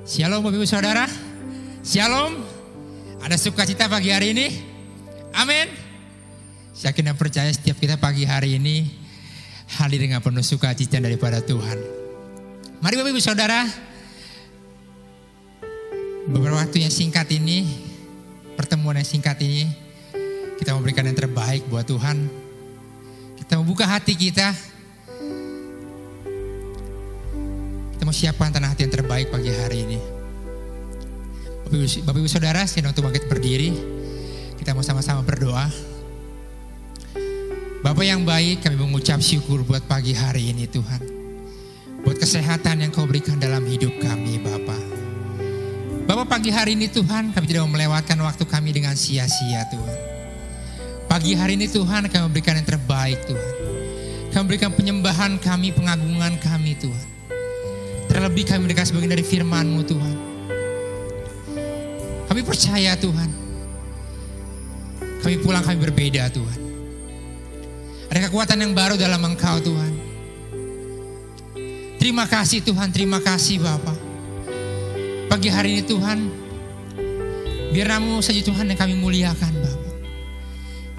Shalom Bapak Ibu Saudara. Shalom. Ada sukacita pagi hari ini? Amin. Saya yakin dan percaya setiap kita pagi hari ini hadir dengan penuh sukacita daripada Tuhan. Mari Bapak Ibu Saudara, beberapa waktu yang singkat ini, pertemuan yang singkat ini, kita memberikan yang terbaik buat Tuhan. Kita membuka hati kita. Kita mau siapkan tanah hati yang terbaik pagi hari ini. Bapak Ibu Saudara, saya untuk bangkit berdiri. Kita mau sama-sama berdoa. Bapak yang baik, kami mengucap syukur buat pagi hari ini Tuhan. Buat kesehatan yang Kau berikan dalam hidup kami Bapak. Bapak, pagi hari ini Tuhan, kami tidak mau melewatkan waktu kami dengan sia-sia Tuhan. Pagi hari ini Tuhan, kami memberikan yang terbaik Tuhan. Kami memberikan penyembahan kami, pengagungan kami Tuhan. Terlebih kami mendengar sebagian dari firman-Mu Tuhan. Kami percaya Tuhan. Kami pulang, kami berbeda Tuhan. Ada kekuatan yang baru dalam Engkau Tuhan. Terima kasih Tuhan, terima kasih Bapa. Pagi hari ini Tuhan, biar Namu saja Tuhan yang kami muliakan Bapa.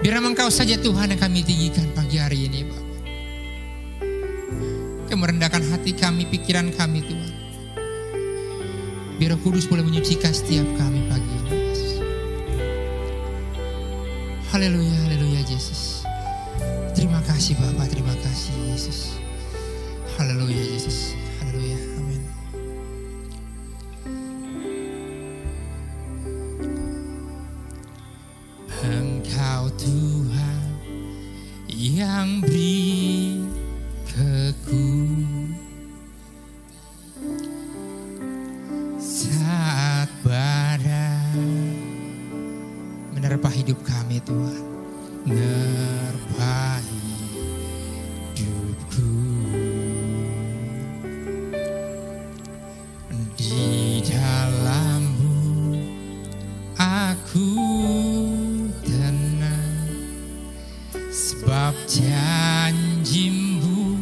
Biar nama Engkau saja Tuhan yang kami tinggikan pagi hari ini Bapa. Kau merendahkan hati kami, pikiran kami Tuhan. Biar Roh Kudus boleh menyucikan setiap kami pagi ini Yesus. Haleluya, haleluya Yesus. Terima kasih Bapa, terima kasih Yesus. Haleluya Yesus, haleluya, amin. Engkau Tuhan yang beri saat badai menerpa hidup kami Tuhan, menerpa hidupku. Di dalam-Mu aku tenang, sebab janji-Mu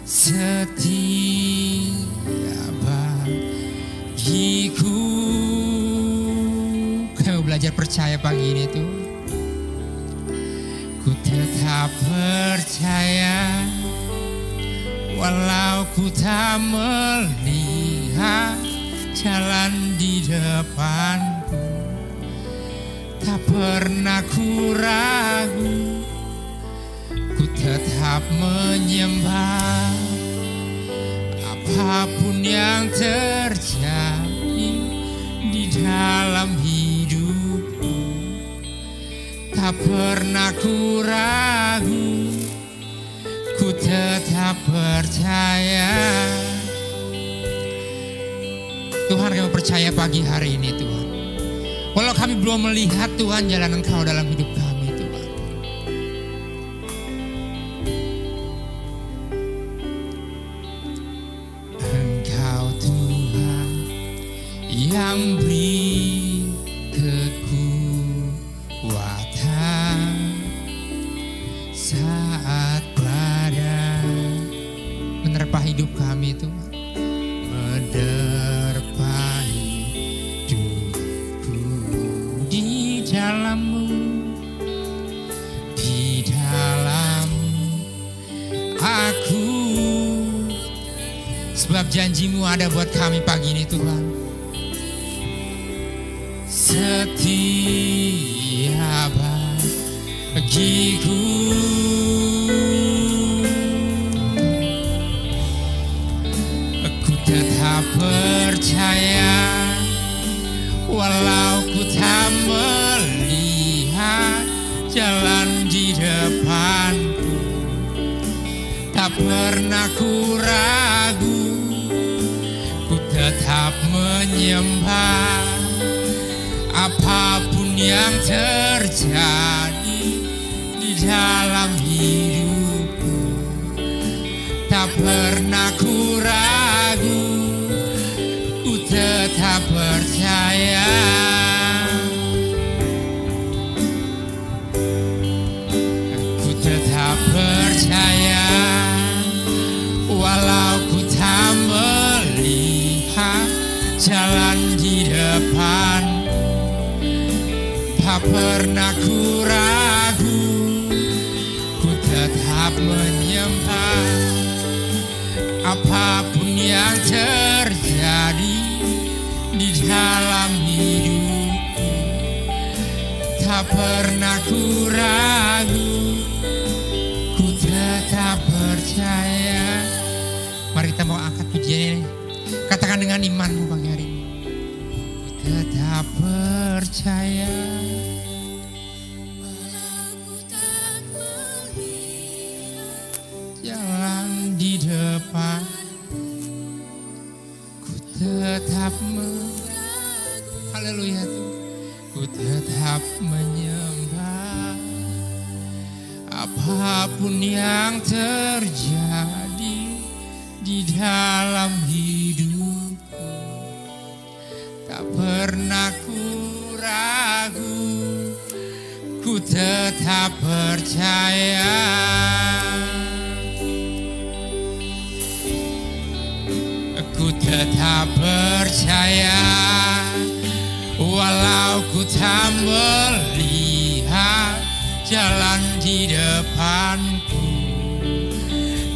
setia bagiku. Kami belajar percaya pagi ini Tuhan. Ku tetap percaya walau ku tak melihat jalan di depanku. Tak pernah ku ragu, ku tetap menyembah. Apapun yang terjadi di dalam hidupku, tak pernah ku ragu, ku tetap percaya. Tuhan, kami percaya pagi hari ini Tuhan. Walau kami belum melihat Tuhan jalan Engkau dalam hidup kami Tuhan. Engkau Tuhan yang beri kekuatan saat badai menerpa hidup kami Tuhan. Menerpa hidupku di dalam-Mu, di dalam-Mu aku. Sebab janji-Mu ada buat kami pagi ini Tuhan. Setia bagiku. Aku tetap percaya walau ku tak melihat jalan di depanku. Tak pernah ku ragu, ku tetap menyembah. Apapun yang terjadi di dalam hidupku, tak pernah ku ragu, ku tetap percaya. Ku tetap percaya walau ku tak melihat jalan di depan. Tak pernah ku ragu, ku tetap menyembah. Apapun yang terjadi di dalam hidupku, tak pernah ku ragu, ku tetap percaya. Mari kita mau angkat pujian ini. Katakan dengan imanmu pagi hari ini. Ku tetap percaya. Jalan di depan, ku tetap haleluya Tuhan, ku tetap menyembah. Apapun yang terjadi di dalam hidupku, tak pernah ku ragu, ku tetap percaya. Ku tetap percaya, walau ku tak melihat jalan di depanku,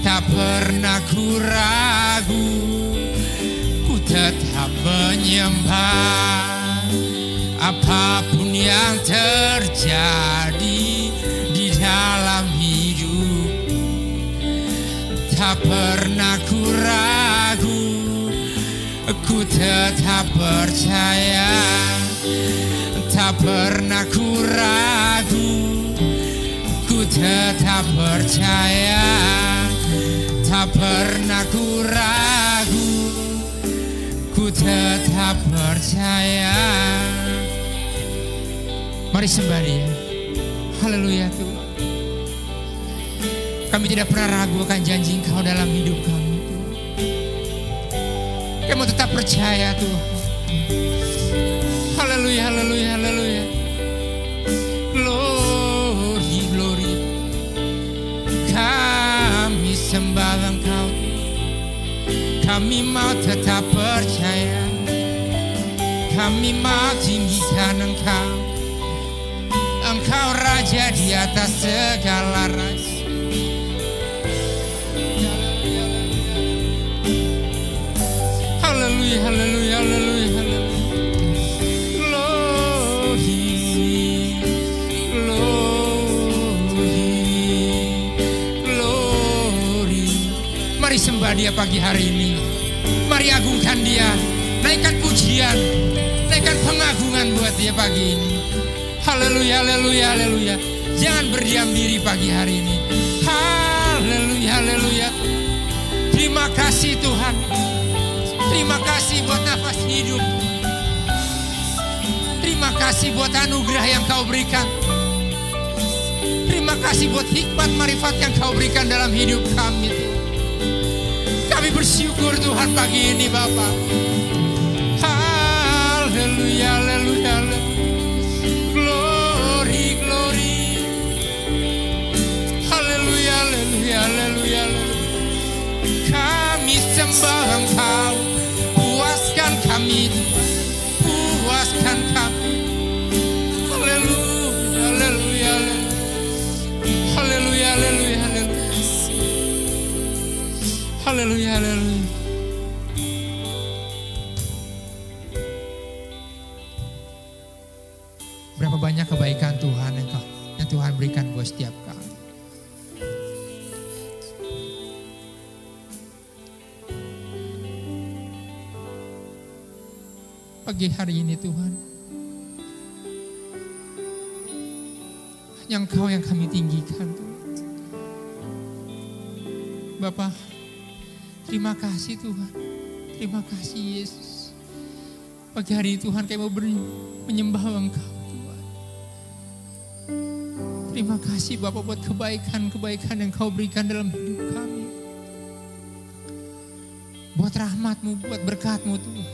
tak pernah ku ragu, ku tetap menyembah. Apapun yang terjadi di dalam hidupku, tak pernah ku ragu, ku tetap percaya. Tak pernah ku ragu, ku tetap percaya. Tak pernah ku ragu, ku tetap percaya. Mari sembah Dia. Haleluya Tuhan. Kami tidak pernah ragu akan janji Engkau dalam hidup kami Tuhan. Kami tetap percaya Tuhan. Haleluya, haleluya, haleluya. Glory, glory. Kami sembah Engkau. Kami mau tetap percaya. Kami mau tinggikan Engkau. Engkau Raja di atas segala raja. Haleluya, haleluya, haleluya, haleluya. Mari sembah Dia pagi hari ini. Mari agungkan Dia. Naikkan pujian, naikkan pengagungan buat Dia pagi ini. Haleluya, haleluya, haleluya. Jangan berdiam diri pagi hari ini. Haleluya, haleluya. Terima kasih Tuhan. Terima kasih buat nafas hidup. Terima kasih buat anugerah yang Kau berikan. Terima kasih buat hikmat marifat yang Kau berikan dalam hidup kami Tuhan. Kami bersyukur Tuhan pagi ini Bapa. Haleluya, haleluya, glory, glory. Haleluya, haleluya, haleluya. Kami sembah Engkau. Puaskan kami Tuhan. Puaskan kami. Haleluya, haleluya, haleluya, haleluya, haleluya. Haleluya, haleluya. Berapa banyak kebaikan Tuhan yang Tuhan berikan buat setiap kami. Pagi hari ini Tuhan, hanya Engkau yang kami tinggikan Tuhan. Bapa, terima kasih Tuhan. Terima kasih Yesus. Pagi hari ini Tuhan kami mau menyembah Engkau Tuhan. Terima kasih Bapa buat kebaikan-kebaikan yang Kau berikan dalam hidup kami. Buat rahmat-Mu, buat berkat-Mu Tuhan.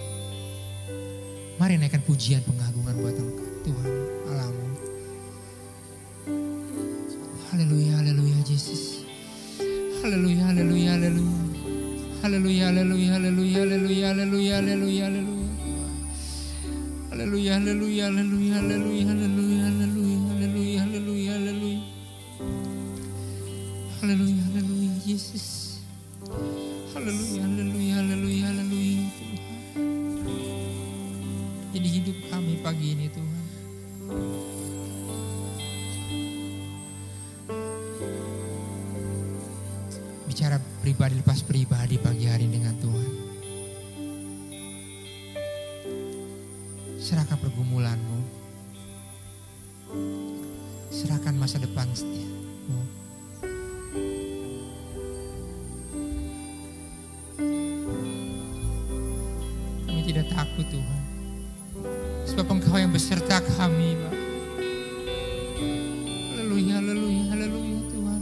Mari naikkan pujian pengagungan buat Engkau Tuhan Allahmu. Haleluya, haleluya Yesus. Haleluya, haleluya, haleluya. Haleluya, haleluya, haleluya, haleluya, haleluya, haleluya, haleluya. Haleluya, haleluya, haleluya, haleluya, haleluya, haleluya, haleluya, haleluya, haleluya. Haleluya, haleluya, Yesus. Haleluya, haleluya, haleluya, haleluya, Tuhan. Jadi hidup kami pagi ini, Tuhan. Bicara pribadi lepas pribadi pagi hari dengan Tuhan. Serahkan pergumulanmu. Serahkan masa depan setiamu. Kami tidak takut, Tuhan. Sebab Engkau yang beserta kami, Pak. Haleluya, haleluya, haleluya, Tuhan.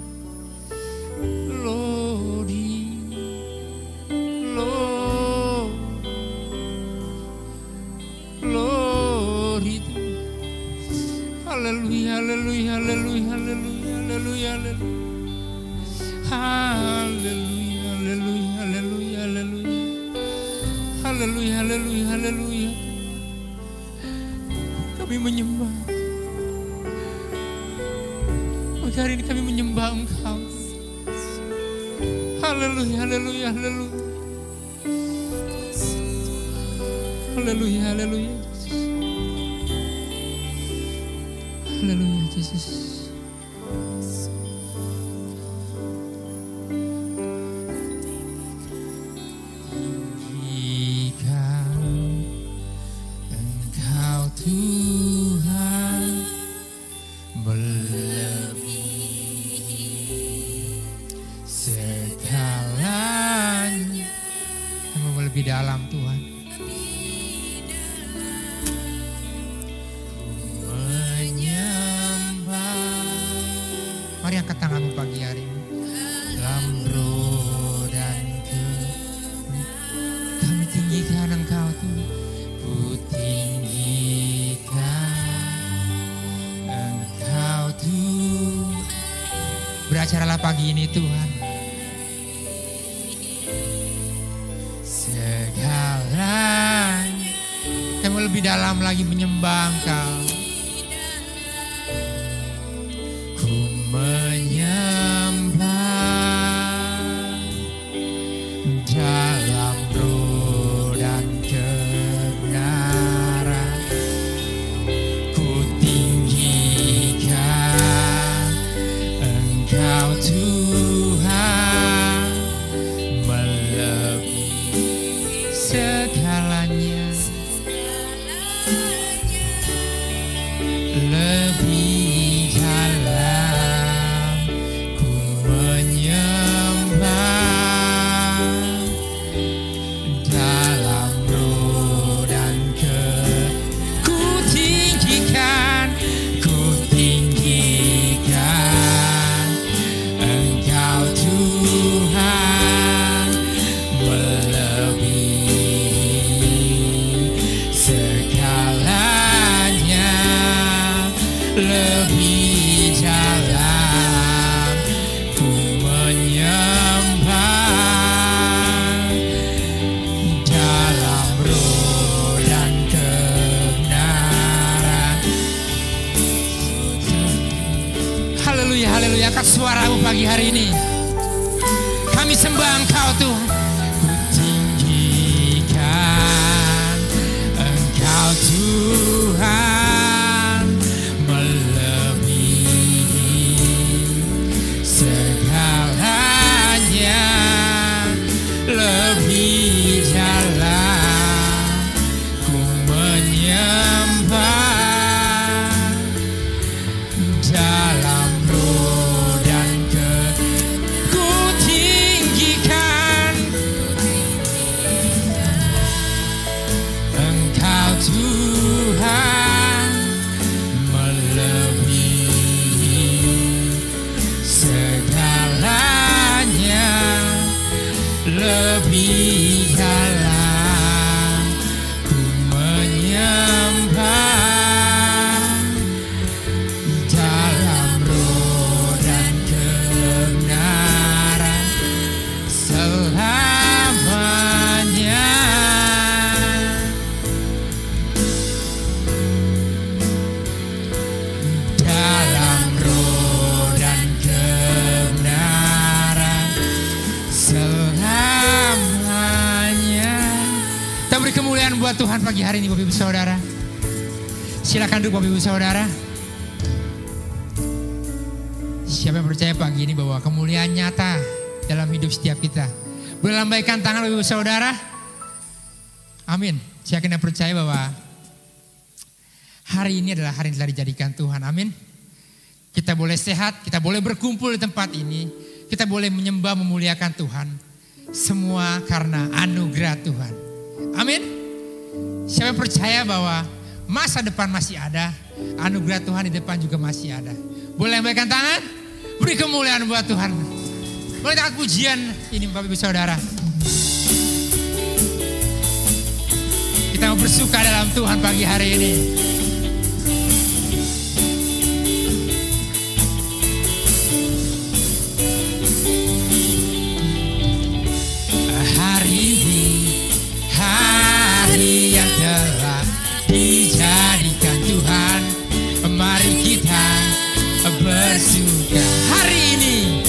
Haleluya, haleluya, haleluya, haleluya, haleluya, haleluya, haleluya, haleluya, haleluya, haleluya, haleluya, haleluya. Kami menyembah. Pagi hari ini kami menyembah Engkau. Haleluya, haleluya, haleluya, haleluya, haleluya. Haleluya, Yesus. Tinggikan Engkau Tuhan, melebihi segalanya. Kami mau lebih dalam, Tuhan. Mari angkat tanganmu pagi hari ini. Dalam roh dan kami tinggikan Engkau Tuhan. Ku tinggikan Engkau Tuhan. Beracaralah pagi ini, Tuhan. Segalanya. Kami mau lebih dalam lagi menyembah Engkau. Menyembah dalam roh dan kebenaran. Ku tinggikan Engkau Tuhan, melebihi segalanya, lebih dalam ku menyembah dalam roh dan ku tinggikan Engkau Tuhan, melebihi segalanya, lebih dalam ku menyembah dalam roh dan kebenaran. Haleluya, haleluya. Angkat suaramu pagi hari ini. Kami sembah Engkau Tuhan. Ku tinggikan Engkau Tuhan, segalanya, lebih dalam ku menyembah dalam roh dan ku tinggikan Engkau Tuhan, melebihi segalanya, lebih dalam ku menyembah dalam roh dan kebenaran selamanya. Kita beri kemuliaan buat Tuhan pagi hari ini Bapak Ibu Saudara. Silakan duduk Bapak Ibu Saudara. Siapa yang percaya pagi ini bahwa kemuliaan nyata dalam hidup setiap kita? Boleh lambaikan tangan Bapak Ibu Saudara. Amin. Saya kena percaya bahwa hari ini adalah hari yang telah dijadikan Tuhan. Amin. Kita boleh sehat, kita boleh berkumpul di tempat ini. Kita boleh menyembah, memuliakan Tuhan. Semua karena anugerah Tuhan. Amin. Siapa yang percaya bahwa masa depan masih ada, anugerah Tuhan di depan juga masih ada. Boleh lambaikan tangan, beri kemuliaan buat Tuhan. Boleh angkat pujian ini Bapak Ibu Saudara. Kita mau bersuka dalam Tuhan pagi hari ini. Hari ini, hari yang telah dijadikan Tuhan. Mari kita bersuka. Hari ini,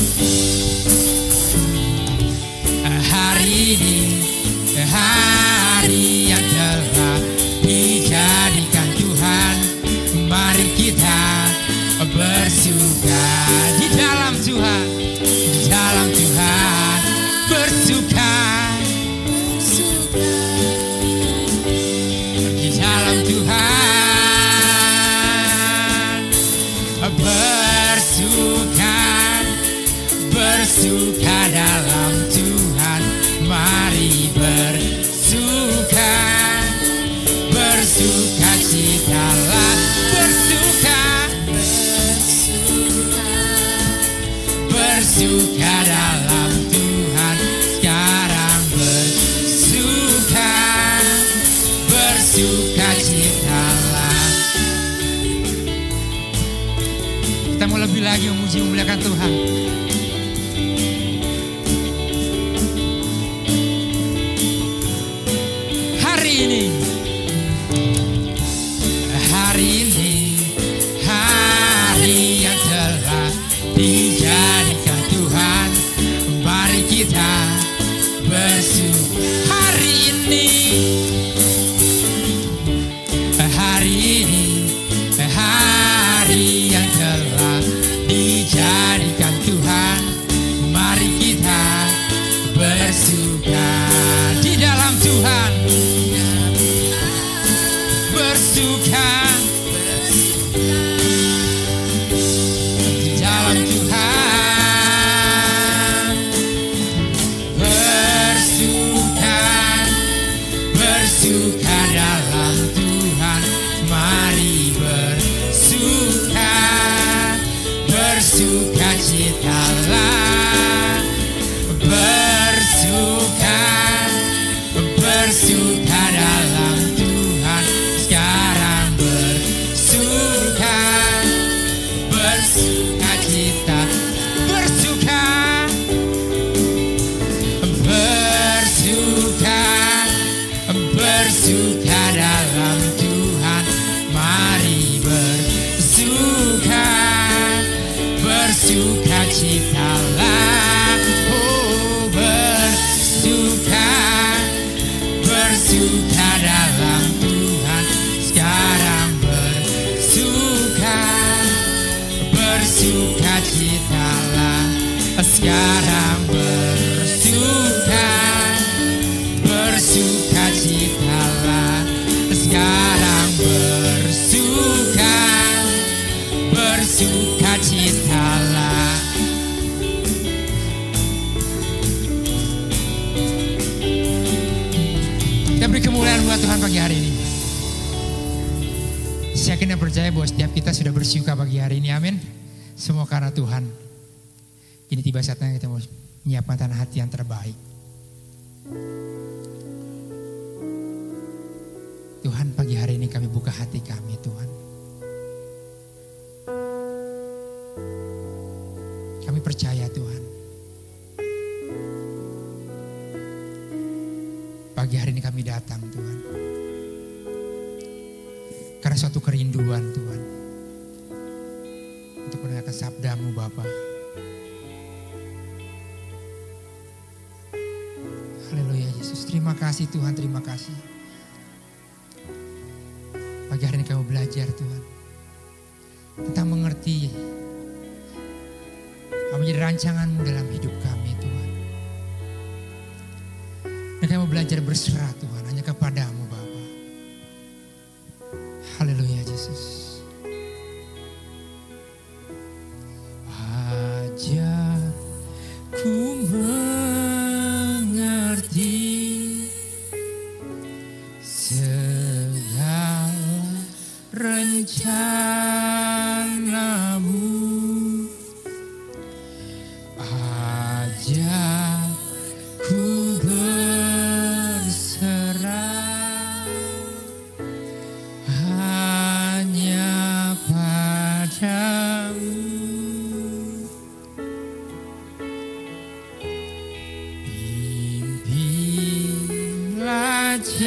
hari ini, hari yang telah dijadikan Tuhan. Mari kita bersuka di dalam Tuhan, di dalam Tuhan bersuka, di dalam Tuhan bersuka, bersuka dalam Tuhan. Mari bersuka, bersuka citalah, bersuka, bersuka dalam Tuhan. Sekarang bersuka, bersuka citalah. Kita mau lebih lagi memuji memuliakan Tuhan. Hari ini, hari yang telah dijadikan Tuhan. Mari kita bersuka. Hari ini, hari yang telah dijadikan Tuhan. Mari kita bersuka di dalam Tuhan. Bersuka di dalam Tuhan. Bersuka, bersuka dalam Tuhan. Mari bersuka, bersuka citalah. Bersuka, bersuka dalam Tuhan. Sekarang bersuka, bersuka cita, bersuka, bersuka, bersuka dalam Tuhan. Mari bersuka, bersuka citalah. Oh, bersuka, bersuka dalam Tuhan. Sekarang bersuka, bersuka citalah. Sekarang bersuka, bersuka citalah. Sekarang bersuka, bersuka citalah. Kita beri kemuliaan buat Tuhan pagi hari ini. Saya yakin dan percaya bahwa setiap kita sudah bersuka pagi hari ini. Amin. Semua karena Tuhan. Ini tiba saatnya kita mau menyiapkan tanah hati yang terbaik. Tuhan, pagi hari ini kami buka hati kami, Tuhan. Kami percaya, Tuhan. Pagi hari ini kami datang, Tuhan. Karena suatu kerinduan, Tuhan. Untuk mendengarkan sabda-Mu, Bapa. Haleluya, Yesus. Terima kasih, Tuhan. Terima kasih. belajar Tuhan tentang mengerti apa menjadi rancangan-Mu dalam hidup kami Tuhan. Dan kami mau belajar berserah Tuhan hanya kepada-Mu Bapa. Haleluya Yesus. Ajar ku mengerti segala rencana-Mu, ajar ku berserah hanya padamu. Pimpinlah jalanku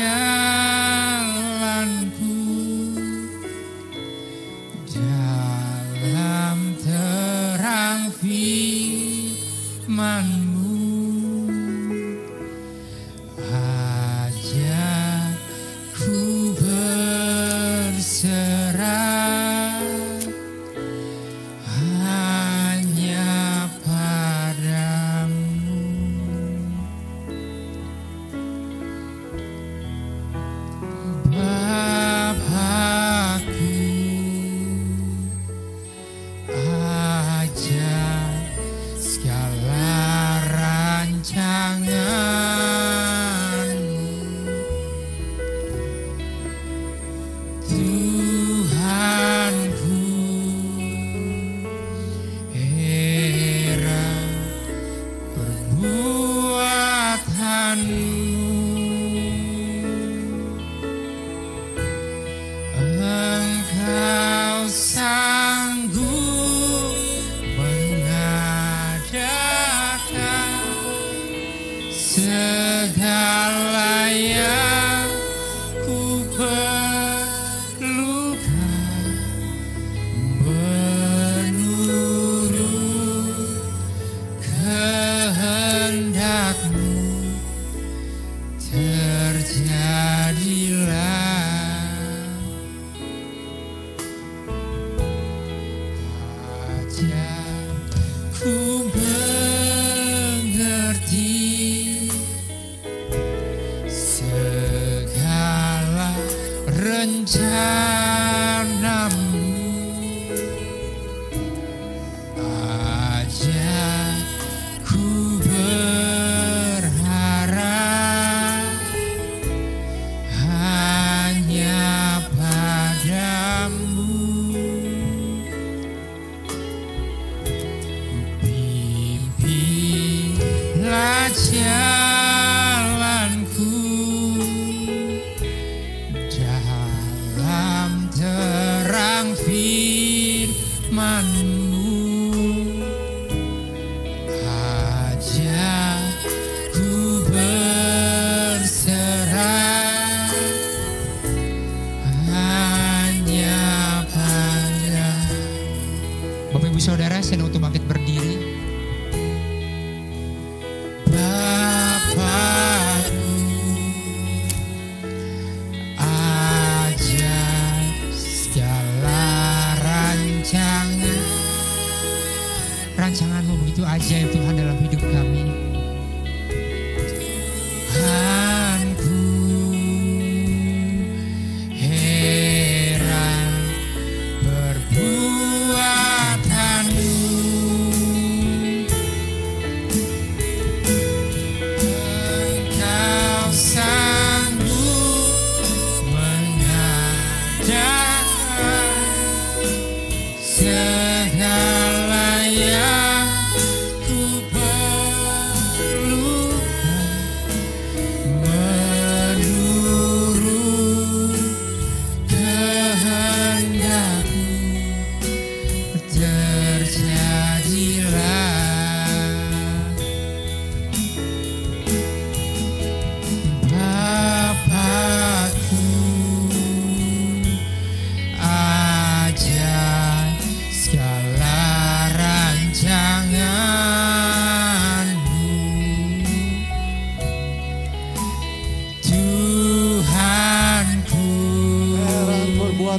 dalam terang firman-Mu, ajar ku berserah hanya padamu. Bapakku, ajar segala rancangan-Mu, Tuhanku, heran perbuatan-Mu. Engkau sanggup mengadakan segala yang ku perlukan menurut kehendak-Mu, terjadilah. Ajar ku mengerti segala rencana-Mu, ajar ku berharap hanya padamu. Pimpinlah jalanku dalam terang firman-Mu, ajar ku berserah hanya pada. Bapak Ibu Saudara, saya untuk bangkit berdiri. Bapakku, ajar segala rancangan-Mu begitu ajaib Tuhan dalam hidup kami. Tuhanku, heran perbuatan-Mu. Engkau sanggup mengadakan segala yang ku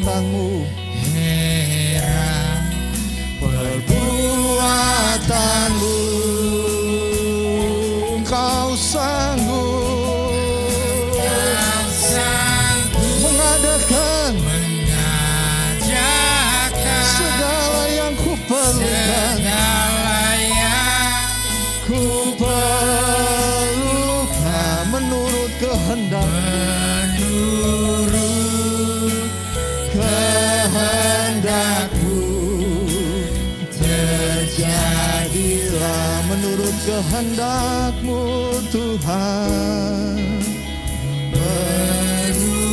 perbuatanmu. Heran Perbuatanmu, Engkau sanggup mengadakan segala yang kuperlukan. Kuperlukan menurut kehendakmu, terjadilah menurut kehendakmu Tuhan. Menurut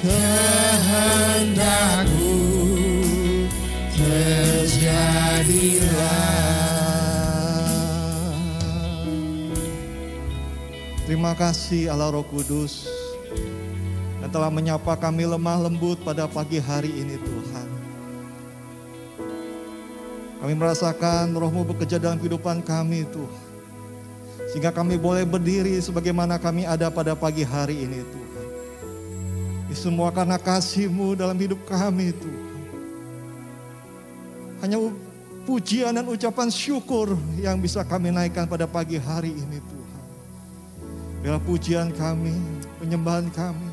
kehendakmu, terjadilah. Terima kasih Allah Roh Kudus yang telah menyapa kami lemah lembut pada pagi hari ini Tuhan. Kami merasakan Roh-Mu bekerja dalam kehidupan kami Tuhan. Sehingga kami boleh berdiri sebagaimana kami ada pada pagi hari ini Tuhan. Ini semua karena kasih-Mu dalam hidup kami Tuhan. Hanya pujian dan ucapan syukur yang bisa kami naikkan pada pagi hari ini Tuhan. Biarlah pujian kami, penyembahan kami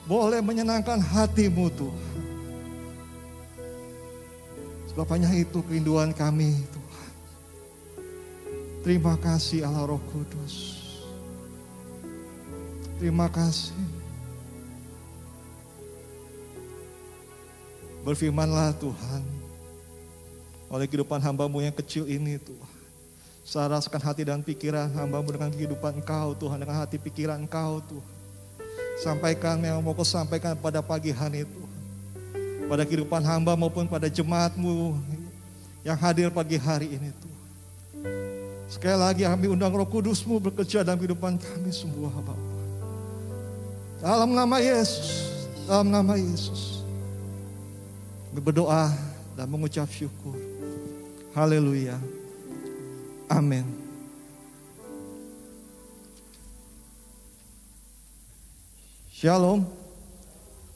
boleh menyenangkan hati-Mu Tuhan. Sebab hanya itu kerinduan kami Tuhan. Terima kasih Allah Roh Kudus. Terima kasih. Berfirmanlah Tuhan oleh kehidupan hamba-Mu yang kecil ini Tuhan. Saraskan hati dan pikiran hamba-Mu dengan kehidupan Engkau Tuhan, dengan hati pikiran Engkau Tuhan. Sampaikan yang mau Kau sampaikan pada pagi hari itu, pada kehidupan hamba maupun pada jemaat-Mu yang hadir pagi hari ini Tuhan. Sekali lagi kami undang Roh Kudus-Mu bekerja dalam kehidupan kami semua Bapa. Dalam nama Yesus, dalam nama Yesus, kami berdoa dan mengucap syukur. Haleluya. Amin. Shalom.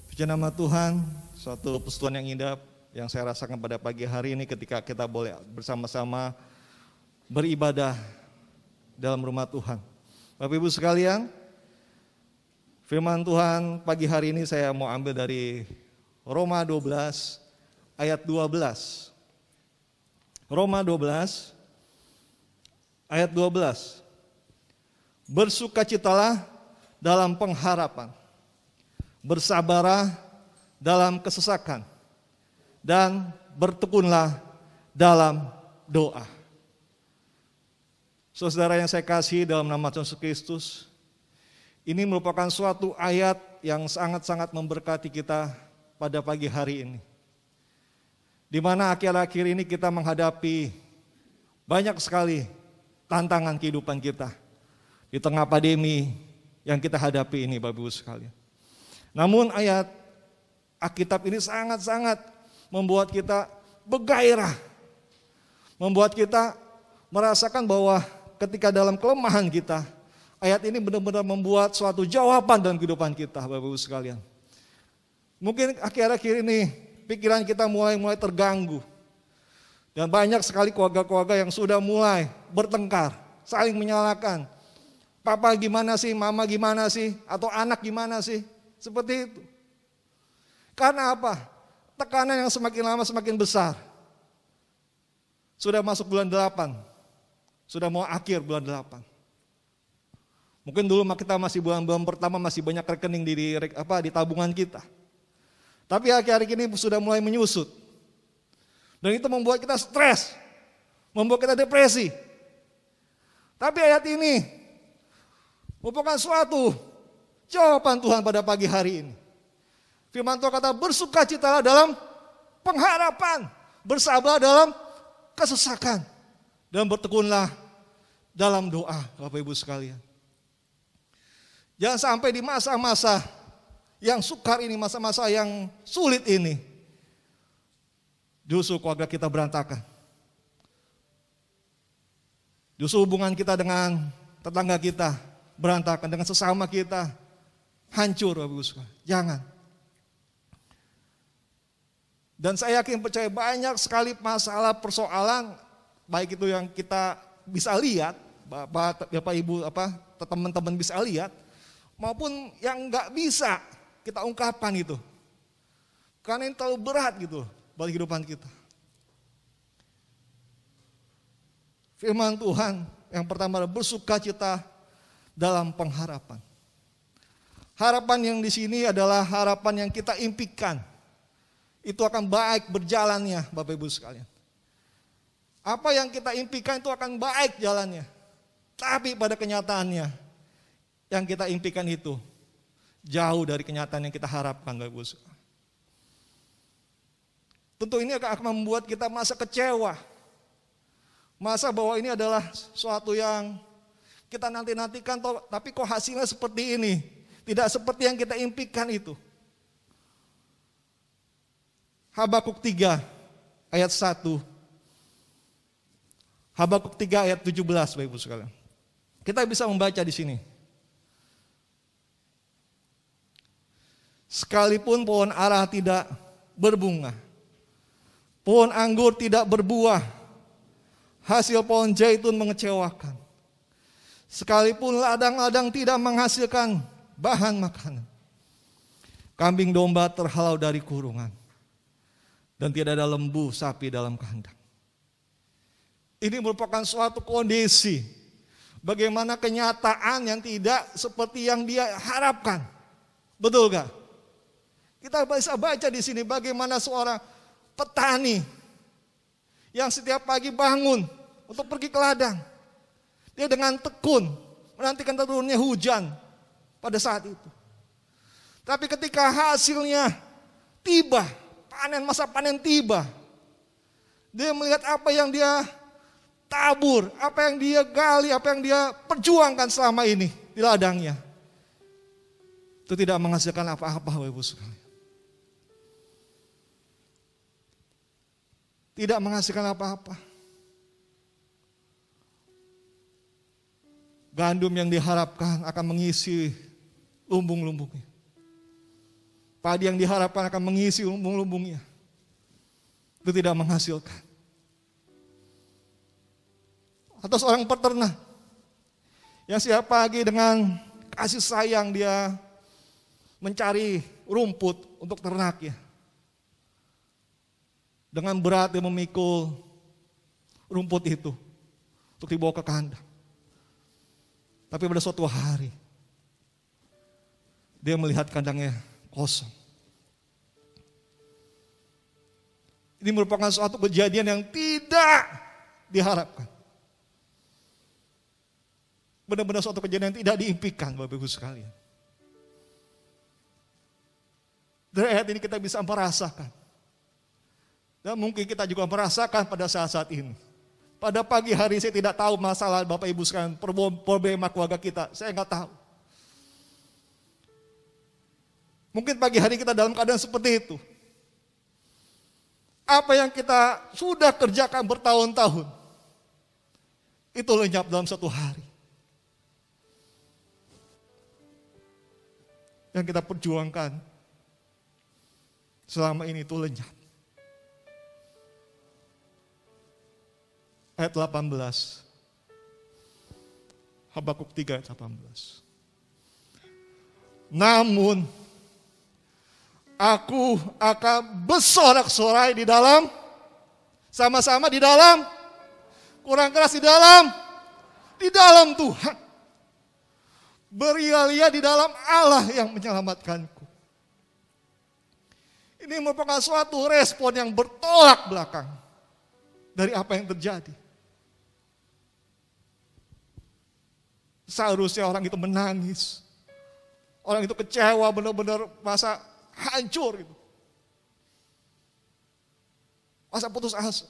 Puji nama Tuhan. Suatu persatuan yang indah yang saya rasakan pada pagi hari ini ketika kita boleh bersama-sama beribadah dalam rumah Tuhan. Bapak Ibu sekalian, firman Tuhan pagi hari ini saya mau ambil dari Roma 12 ayat 12. Roma 12 ayat 12. Bersukacitalah dalam pengharapan, bersabarlah dalam kesesakan, dan bertekunlah dalam doa. Saudara yang saya kasih dalam nama Tuhan Yesus Kristus, ini merupakan suatu ayat yang sangat-sangat memberkati kita pada pagi hari ini. Di mana akhir-akhir ini kita menghadapi banyak sekali tantangan kehidupan kita di tengah pandemi yang kita hadapi ini Bapak Ibu sekalian. Namun ayat Alkitab ini sangat-sangat membuat kita bergairah, membuat kita merasakan bahwa ketika dalam kelemahan kita, ayat ini benar-benar membuat suatu jawaban dalam kehidupan kita Bapak Ibu sekalian. Mungkin akhir-akhir ini pikiran kita mulai terganggu. Dan banyak sekali keluarga-keluarga yang sudah mulai bertengkar, saling menyalahkan. Papa gimana sih, mama gimana sih, atau anak gimana sih, seperti itu. Karena apa? Tekanan yang semakin lama semakin besar. Sudah masuk bulan 8, sudah mau akhir bulan 8. Mungkin dulu kita masih bulan-bulan pertama masih banyak rekening di tabungan kita. Tapi akhir-akhir ini sudah mulai menyusut. Dan itu membuat kita stres, membuat kita depresi. Tapi ayat ini merupakan suatu jawaban Tuhan pada pagi hari ini. Firman Tuhan kata bersukacitalah dalam pengharapan, bersabar dalam kesesakan, dan bertekunlah dalam doa Bapak Ibu sekalian. Jangan sampai di masa-masa yang sukar ini, masa-masa yang sulit ini, justru keluarga kita berantakan. Justru hubungan kita dengan tetangga kita berantakan, dengan sesama kita hancur Bapak Ibu sekalian. Jangan. Dan saya yakin percaya banyak sekali masalah persoalan, baik itu yang kita bisa lihat, Bapak Ibu teman-teman bisa lihat, maupun yang nggak bisa kita ungkapkan itu. Karena ini terlalu berat gitu bagi kehidupan kita. Firman Tuhan yang pertama adalah bersukacita dalam pengharapan. Harapan yang di sini adalah harapan yang kita impikan. Itu akan baik berjalannya Bapak Ibu sekalian. Apa yang kita impikan itu akan baik jalannya. Tapi pada kenyataannya yang kita impikan itu jauh dari kenyataan yang kita harapkan Bapak Ibu sekalian. Tentu ini akan membuat kita merasa kecewa. Masa bahwa ini adalah suatu yang kita nanti-nantikan, tapi kok hasilnya seperti ini. Tidak seperti yang kita impikan itu. Habakuk 3 ayat 1. Habakuk 3 ayat 17 Bapak Ibu sekalian. Kita bisa membaca di sini. Sekalipun pohon ara tidak berbunga, pohon anggur tidak berbuah, hasil pohon zaitun mengecewakan. Sekalipun ladang-ladang tidak menghasilkan bahan makanan, kambing domba terhalau dari kurungan, dan tidak ada lembu sapi dalam kandang. Ini merupakan suatu kondisi bagaimana kenyataan yang tidak seperti yang dia harapkan. Betul gak? Kita bisa baca di sini bagaimana seorang petani yang setiap pagi bangun untuk pergi ke ladang. Dia dengan tekun menantikan turunnya hujan pada saat itu. Tapi ketika hasilnya tiba, masa panen tiba, dia melihat apa yang dia tabur, apa yang dia gali, apa yang dia perjuangkan selama ini di ladangnya, itu tidak menghasilkan apa-apa Bapak Ibu sekalian. Tidak menghasilkan apa-apa. Gandum yang diharapkan akan mengisi lumbung-lumbungnya. Padi yang diharapkan akan mengisi lumbung-lumbungnya. Itu tidak menghasilkan. Atau seorang peternak yang setiap pagi dengan kasih sayang dia mencari rumput untuk ternaknya. Dengan berat dia memikul rumput itu untuk dibawa ke kandang. Tapi pada suatu hari dia melihat kandangnya kosong. Ini merupakan suatu kejadian yang tidak diharapkan. Benar-benar suatu kejadian yang tidak diimpikan Bapak Ibu sekalian. Dari ayat ini kita bisa merasakan. Dan mungkin kita juga merasakan pada saat-saat ini. Pada pagi hari saya tidak tahu masalah Bapak Ibu sekalian, problema keluarga kita, saya nggak tahu. Mungkin pagi hari kita dalam keadaan seperti itu. Apa yang kita sudah kerjakan bertahun-tahun, itu lenyap dalam satu hari. Yang kita perjuangkan selama ini itu lenyap. Ayat 18. Habakuk 3 ayat 18. Namun aku akan bersorak-sorai di dalam, sama-sama di dalam, kurang keras di dalam Tuhan. Beria-ria di dalam Allah yang menyelamatkanku. Ini merupakan suatu respon yang bertolak belakang dari apa yang terjadi. Seharusnya orang itu menangis. Orang itu kecewa, benar-benar masa hancur gitu. Masa putus asa.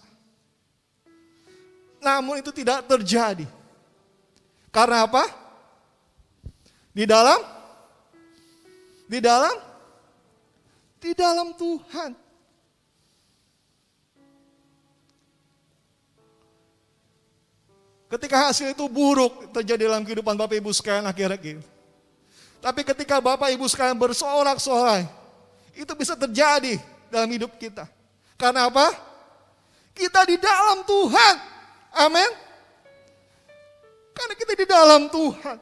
Namun itu tidak terjadi. Karena apa? Di dalam Tuhan. Ketika hasil itu buruk terjadi dalam kehidupan Bapak Ibu sekalian akhir-akhir. Tapi ketika Bapak Ibu sekalian bersorak-sorai, itu bisa terjadi dalam hidup kita. Karena apa? Kita di dalam Tuhan. Amin. Karena kita di dalam Tuhan.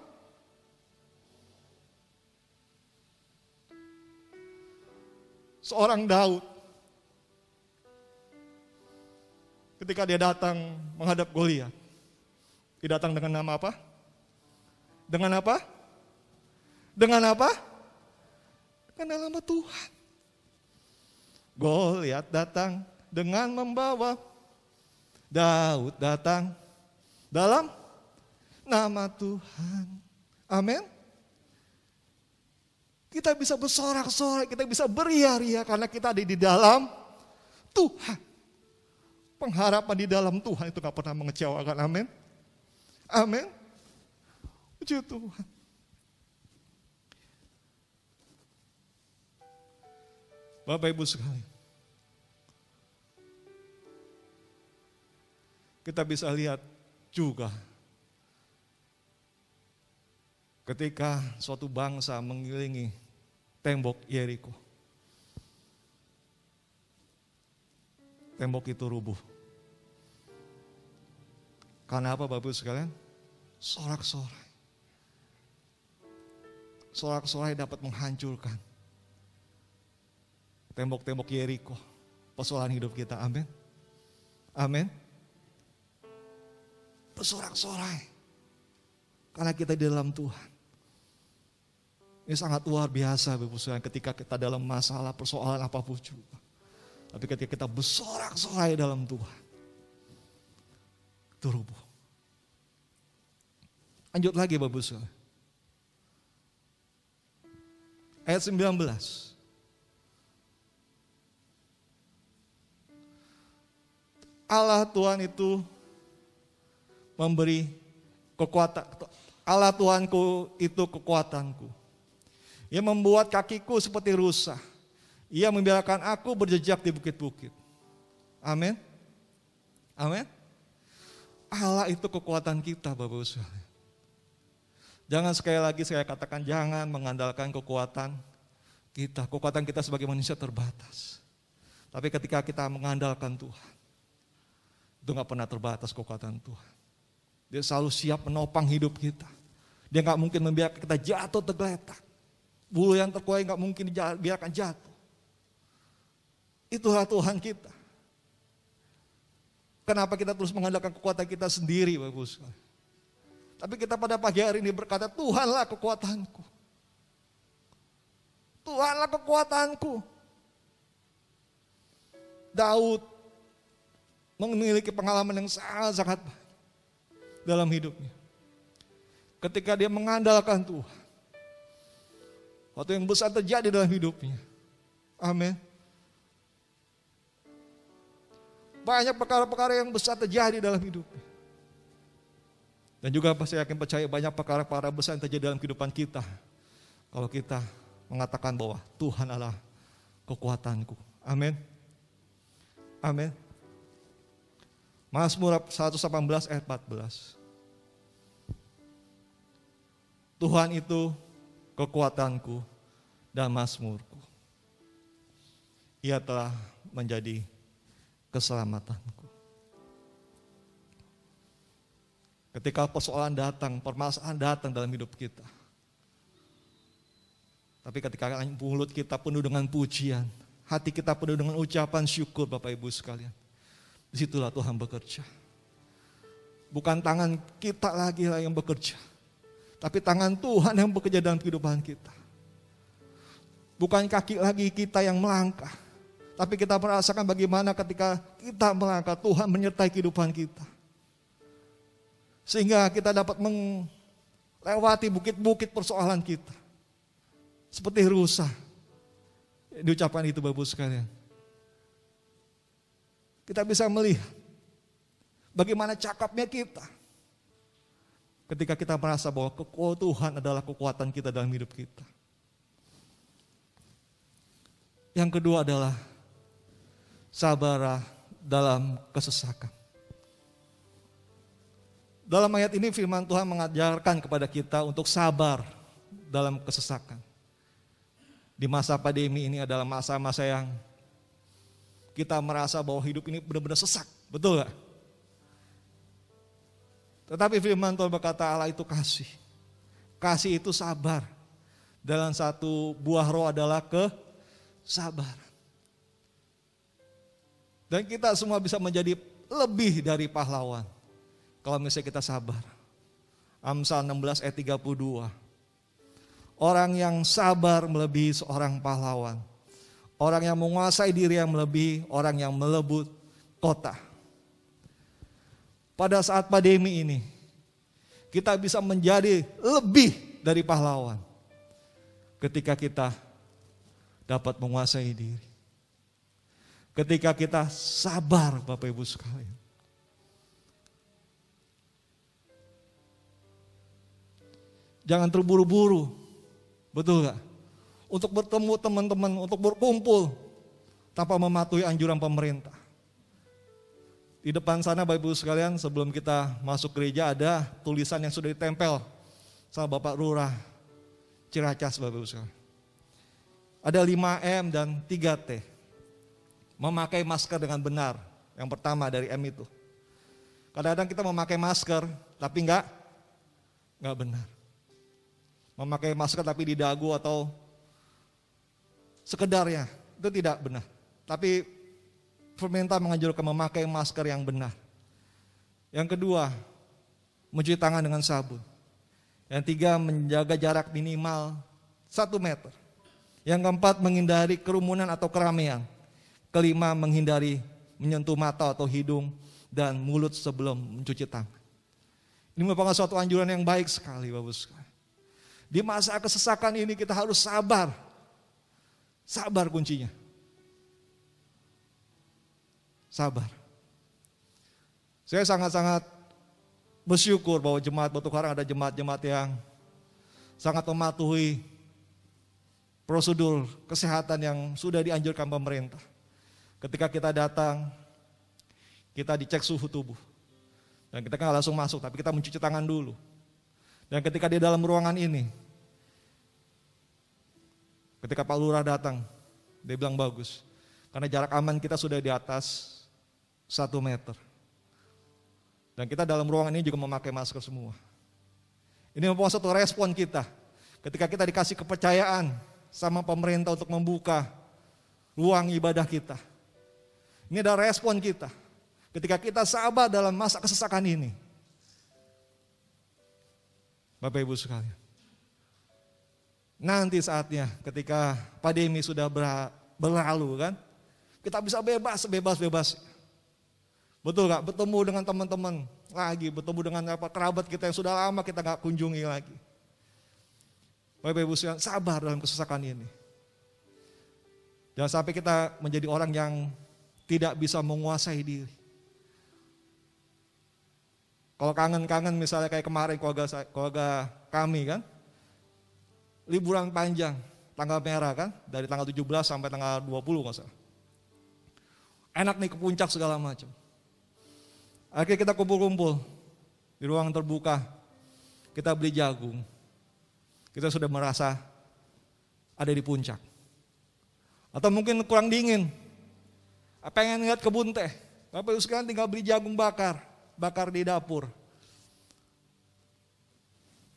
Seorang Daud, ketika dia datang menghadap Goliat, dia datang dengan nama apa? Dengan apa? Dengan apa? Dengan nama Tuhan. Goliat datang dengan membawa, Daud datang dalam nama Tuhan. Amin. Kita bisa bersorak-sorai, kita bisa beria-ria karena kita ada di dalam Tuhan. Pengharapan di dalam Tuhan itu gak pernah mengecewakan. Amin. Amin. Puji Tuhan. Bapak Ibu sekalian, kita bisa lihat juga ketika suatu bangsa mengelilingi tembok Yeriko. Tembok itu rubuh. Karena apa Bapak Ibu sekalian? Sorak-sorai. Sorak-sorai dapat menghancurkan tembok-tembok Yeriko, persoalan hidup kita. Amin. Amin. Bersorak-sorai karena kita di dalam Tuhan. Ini sangat luar biasa Bapak Ibu sekalian, ketika kita dalam masalah persoalan apapun juga. Tapi ketika kita bersorak-sorai dalam Tuhan, itu rubuh. Lanjut lagi Bapak Ibu sekalian. Ayat 19. Allah Tuhan itu memberi kekuatan. Allah Tuhanku itu kekuatanku. Ia membuat kakiku seperti rusa. Ia membiarkan aku berjejak di bukit-bukit. Amin. Amin. Allah itu kekuatan kita Bapak Ibu sekalian. Jangan sekali lagi saya katakan, jangan mengandalkan kekuatan kita. Kekuatan kita sebagai manusia terbatas. Tapi ketika kita mengandalkan Tuhan, itu gak pernah terbatas kekuatan Tuhan. Dia selalu siap menopang hidup kita. Dia gak mungkin membiarkan kita jatuh tergeletak. Bulu yang terkuai gak mungkin biarkan jatuh. Itulah Tuhan kita. Kenapa kita terus mengandalkan kekuatan kita sendiri Bapak Ibu sekalian? Tapi kita pada pagi hari ini berkata, Tuhanlah kekuatanku. Tuhanlah kekuatanku. Daud memiliki pengalaman yang sangat-sangat baik dalam hidupnya. Ketika dia mengandalkan Tuhan, waktu yang besar terjadi dalam hidupnya. Amin. Banyak perkara-perkara yang besar terjadi dalam hidupnya. Dan juga saya yakin percaya banyak perkara-perkara besar yang terjadi dalam kehidupan kita. Kalau kita mengatakan bahwa Tuhan adalah kekuatanku. Amin. Amin. Mazmur 118 ayat 14. Tuhan itu kekuatanku dan mazmurku. Ia telah menjadi keselamatanku. Ketika persoalan datang, permasalahan datang dalam hidup kita. Tapi ketika mulut kita penuh dengan pujian, hati kita penuh dengan ucapan syukur Bapak Ibu sekalian. Disitulah Tuhan bekerja. Bukan tangan kita lagi lah yang bekerja. Tapi tangan Tuhan yang bekerja dalam kehidupan kita. Bukan kaki lagi kita yang melangkah. Tapi kita merasakan bagaimana ketika kita melangkah, Tuhan menyertai kehidupan kita. Sehingga kita dapat melewati bukit-bukit persoalan kita. Seperti rusa. Diucapkan itu Bapak Ibu sekalian. Kita bisa melihat bagaimana cakapnya kita. Ketika kita merasa bahwa Tuhan adalah kekuatan kita dalam hidup kita. Yang kedua adalah sabarlah dalam kesesakan. Dalam ayat ini firman Tuhan mengajarkan kepada kita untuk sabar dalam kesesakan. Di masa pandemi ini adalah masa-masa yang kita merasa bahwa hidup ini benar-benar sesak, betul gak? Tetapi firman Tuhan berkata Allah itu kasih. Kasih itu sabar. Dalam satu buah roh adalah kesabaran. Dan kita semua bisa menjadi lebih dari pahlawan kalau misalnya kita sabar. Amsal 16 ayat 32. Orang yang sabar melebihi seorang pahlawan. Orang yang menguasai diri yang melebihi orang yang melebut kota. Pada saat pandemi ini, kita bisa menjadi lebih dari pahlawan. Ketika kita dapat menguasai diri. Ketika kita sabar, Bapak Ibu sekalian. Jangan terburu-buru, betul gak? Untuk bertemu teman-teman, untuk berkumpul tanpa mematuhi anjuran pemerintah. Di depan sana Bapak Ibu sekalian, sebelum kita masuk gereja ada tulisan yang sudah ditempel sama Bapak Lurah Ciracas, Bapak Ibu sekalian. Ada 5M dan 3T. Memakai masker dengan benar. Yang pertama dari M itu. Kadang-kadang kita memakai masker tapi enggak benar. Memakai masker tapi di dagu atau sekedarnya, itu tidak benar. Tapi pemerintah menganjurkan memakai masker yang benar. Yang kedua, mencuci tangan dengan sabun. Yang tiga, menjaga jarak minimal 1 meter. Yang keempat, menghindari kerumunan atau keramaian. Kelima, menghindari menyentuh mata atau hidung dan mulut sebelum mencuci tangan. Ini merupakan suatu anjuran yang baik sekali, Bapak sekalian. Di masa kesesakan ini kita harus sabar. Sabar kuncinya. Sabar. Saya sangat-sangat bersyukur bahwa jemaat Batu Karang ada jemaat-jemaat yang sangat mematuhi prosedur kesehatan yang sudah dianjurkan pemerintah. Ketika kita datang, kita dicek suhu tubuh. Dan kita kan langsung masuk, tapi kita mencuci tangan dulu. Dan ketika di dalam ruangan ini, ketika Pak Lurah datang, dia bilang bagus. Karena jarak aman kita sudah di atas 1 meter. Dan kita dalam ruangan ini juga memakai masker semua. Ini merupakan satu respon kita. Ketika kita dikasih kepercayaan sama pemerintah untuk membuka ruang ibadah kita. Ini adalah respon kita. Ketika kita sabar dalam masa kesesakan ini. Bapak Ibu sekalian. Nanti saatnya ketika pandemi sudah berlalu kan. Kita bisa bebas. Betul gak? Bertemu dengan teman-teman lagi. Bertemu dengan kerabat kita yang sudah lama kita gak kunjungi lagi. Bapak Ibu sekalian, sabar dalam kesesakan ini. Jangan sampai kita menjadi orang yang tidak bisa menguasai diri. Kalau kangen-kangen misalnya kayak kemarin keluarga kami kan, liburan panjang, tanggal merah kan, dari tanggal 17 sampai tanggal 20 nggak salah. Enak nih ke puncak segala macam. Akhirnya kita kumpul-kumpul di ruang terbuka, kita beli jagung. Kita sudah merasa ada di puncak. Atau mungkin kurang dingin, pengen lihat kebun teh. Bapak Ibu sekalian tinggal beli jagung bakar di dapur.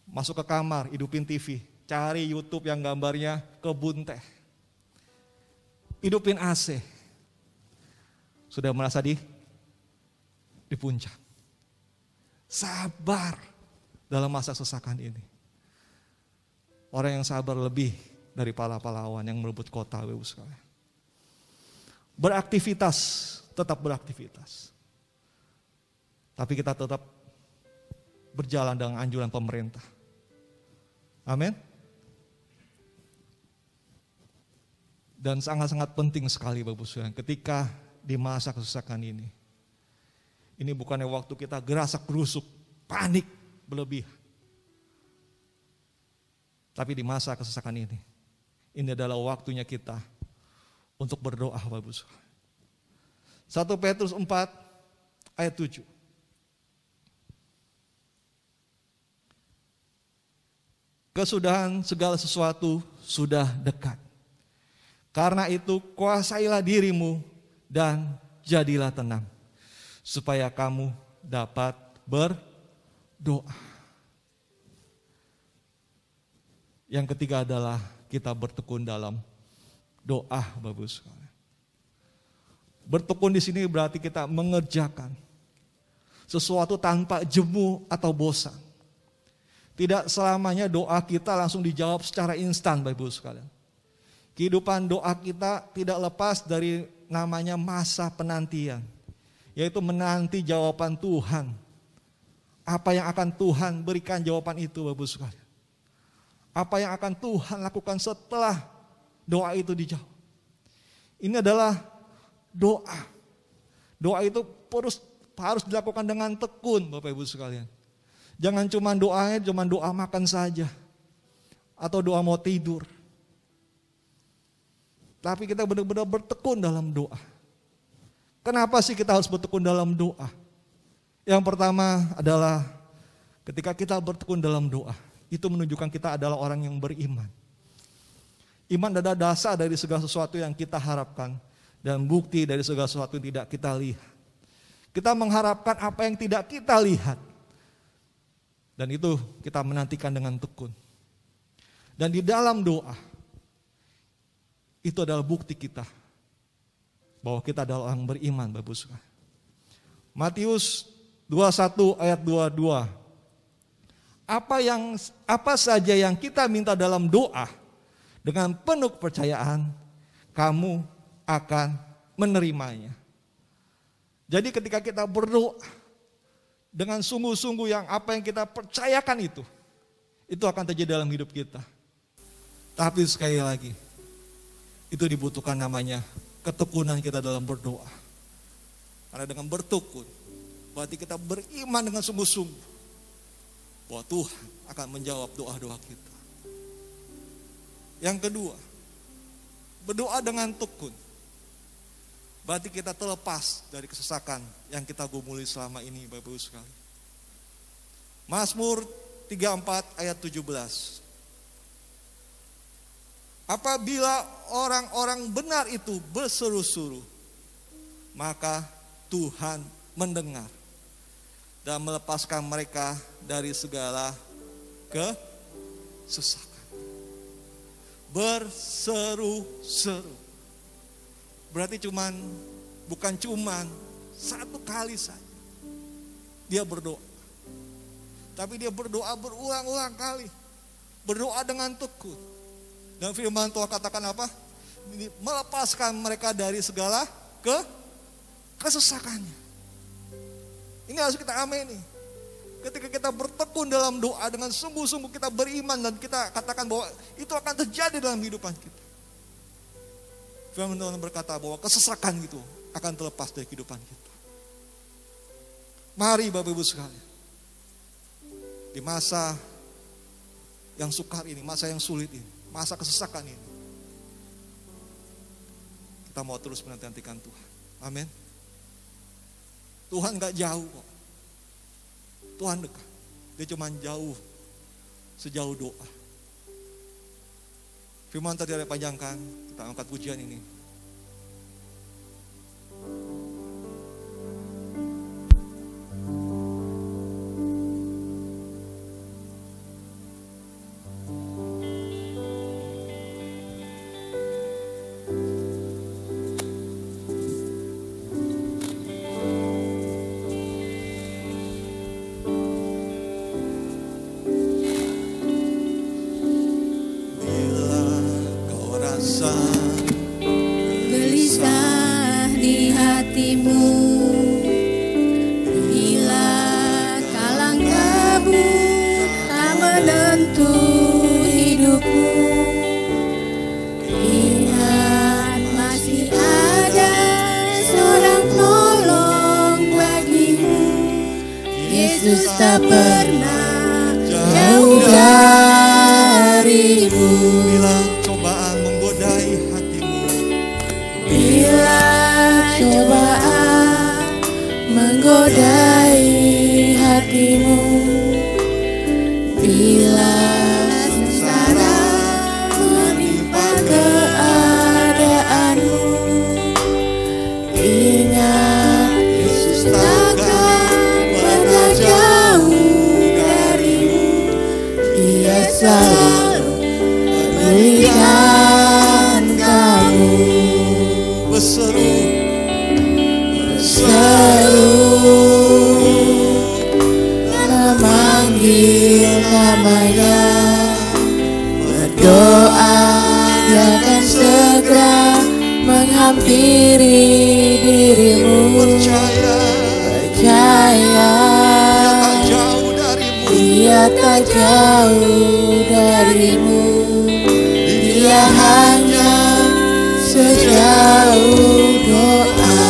Masuk ke kamar, hidupin TV, cari YouTube yang gambarnya kebun teh. Hidupin AC. Sudah merasa di puncak. Sabar dalam masa kesesakan ini. Orang yang sabar lebih dari para pahlawan yang merebut kota, Bapak Ibu sekalian. Beraktivitas, tetap beraktivitas. Tapi kita tetap berjalan dengan anjuran pemerintah. Amin. Dan sangat-sangat penting sekali Bapak Ibu sekalian, ketika di masa kesesakan ini bukannya waktu kita gerasak gerusuk, panik berlebihan. Tapi di masa kesesakan ini adalah waktunya kita untuk berdoa Bapak Ibu sekalian. 1 Petrus 4 ayat 7. kesudahan segala sesuatu sudah dekat. Karena itu kuasailah dirimu dan jadilah tenang, supaya kamu dapat berdoa. Yang ketiga adalah kita bertekun dalam doa, Bapak Ibu sekalian. Bertekun di sini berarti kita mengerjakan sesuatu tanpa jemu atau bosan. Tidak selamanya doa kita langsung dijawab secara instan, Bapak Ibu sekalian. Kehidupan doa kita tidak lepas dari namanya masa penantian, yaitu menanti jawaban Tuhan. Apa yang akan Tuhan berikan jawaban itu, Bapak Ibu sekalian. Apa yang akan Tuhan lakukan setelah doa itu dijawab. Ini adalah doa. Doa itu harus dilakukan dengan tekun, Bapak Ibu sekalian. Jangan cuma doa makan saja. Atau doa mau tidur. Tapi kita benar-benar bertekun dalam doa. Kenapa sih kita harus bertekun dalam doa? Yang pertama adalah ketika kita bertekun dalam doa, itu menunjukkan kita adalah orang yang beriman. Iman adalah dasar dari segala sesuatu yang kita harapkan dan bukti dari segala sesuatu yang tidak kita lihat. Kita mengharapkan apa yang tidak kita lihat. Dan itu kita menantikan dengan tekun. Dan di dalam doa, itu adalah bukti kita bahwa kita adalah orang beriman, Bapak Ibu sekalian. Matius 21 ayat 22. Apa saja yang kita minta dalam doa, dengan penuh kepercayaan, kamu akan menerimanya. Jadi ketika kita berdoa, dengan sungguh-sungguh yang apa yang kita percayakan itu akan terjadi dalam hidup kita. Tapi sekali lagi, itu dibutuhkan namanya ketekunan kita dalam berdoa. Karena dengan bertekun, berarti kita beriman dengan sungguh-sungguh bahwa Tuhan akan menjawab doa-doa kita. Yang kedua, berdoa dengan tekun. Berarti kita terlepas dari kesesakan yang kita gumuli selama ini, Bapak Ibu sekalian. Mazmur 34 ayat 17. Apabila orang-orang benar itu berseru-seru, maka Tuhan mendengar dan melepaskan mereka dari segala kesesakan. Berseru-seru. Berarti bukan cuman satu kali saja dia berdoa. Tapi dia berdoa berulang-ulang kali. Berdoa dengan tekun. Dan firman Tuhan katakan apa? Melepaskan mereka dari segala kesesakannya. Ini harus kita ameni. Ketika kita bertekun dalam doa dengan sungguh-sungguh kita beriman dan kita katakan bahwa itu akan terjadi dalam kehidupan kita. Firman Tuhan berkata bahwa kesesakan itu akan terlepas dari kehidupan kita. Mari Bapak Ibu sekalian, di masa yang sukar ini, masa yang sulit ini, masa kesesakan ini, kita mau terus menantikan Tuhan. Amin. Tuhan gak jauh kok. Tuhan dekat. Dia cuma jauh sejauh doa. Firman tadi ada panjangkan, kita angkat pujian ini. Gelisah di hatimu, bila kalang kabut tak menentu hidupmu. Ingat masih ada seorang penolong bagimu. Yesus tak pernah jauh darimu. Bila cobaan menggodai hatimu, Bila cobaan pulihkan kamu. Berseru dan memanggil namanya, berdoa Dia akan segera menghampiri dirimu. percaya Dia tak jauh darimu. Dia hanya sejauh doa.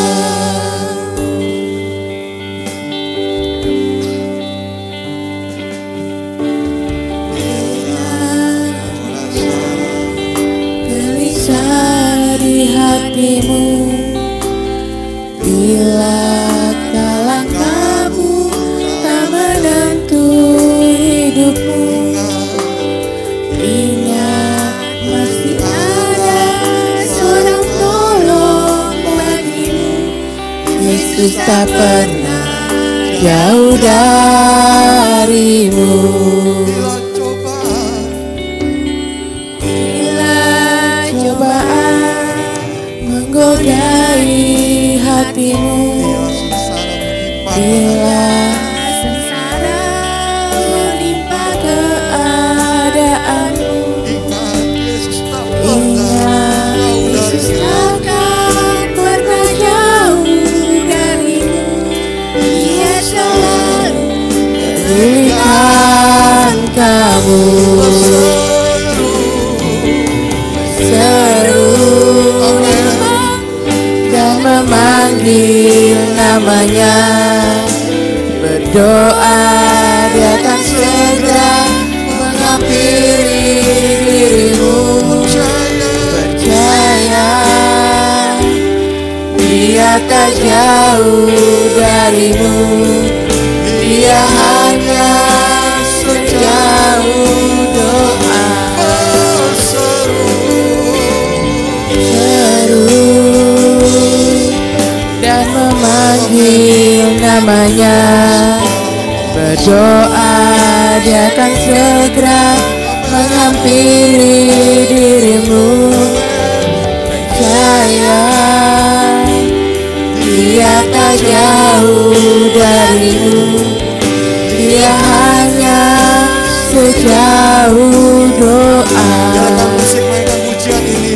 Gelisah di hatimu, bila langkahmu tak menentu hidupmu, ingat masih ada seorang tolong bagimu. Yesus tak pernah jauh darimu. Bila cobaan menggodai hatimu, bila sengsara menimpa keadaanmu, ingat Yesus takkan pernah jauh darimu. Dia selalu pulihkan kamu. Seru dan memanggil namanya, berdoa Dia akan segera menghampiri dirimu. Percaya Dia tak jauh darimu. Dia hanya sejauh doa. Dan memanggil namanya, berdoa Dia akan segera menghampiri dirimu. Percaya Dia tak jauh darimu. Dia hanya sejauh doa. Jangan musik mainkan pujian ini.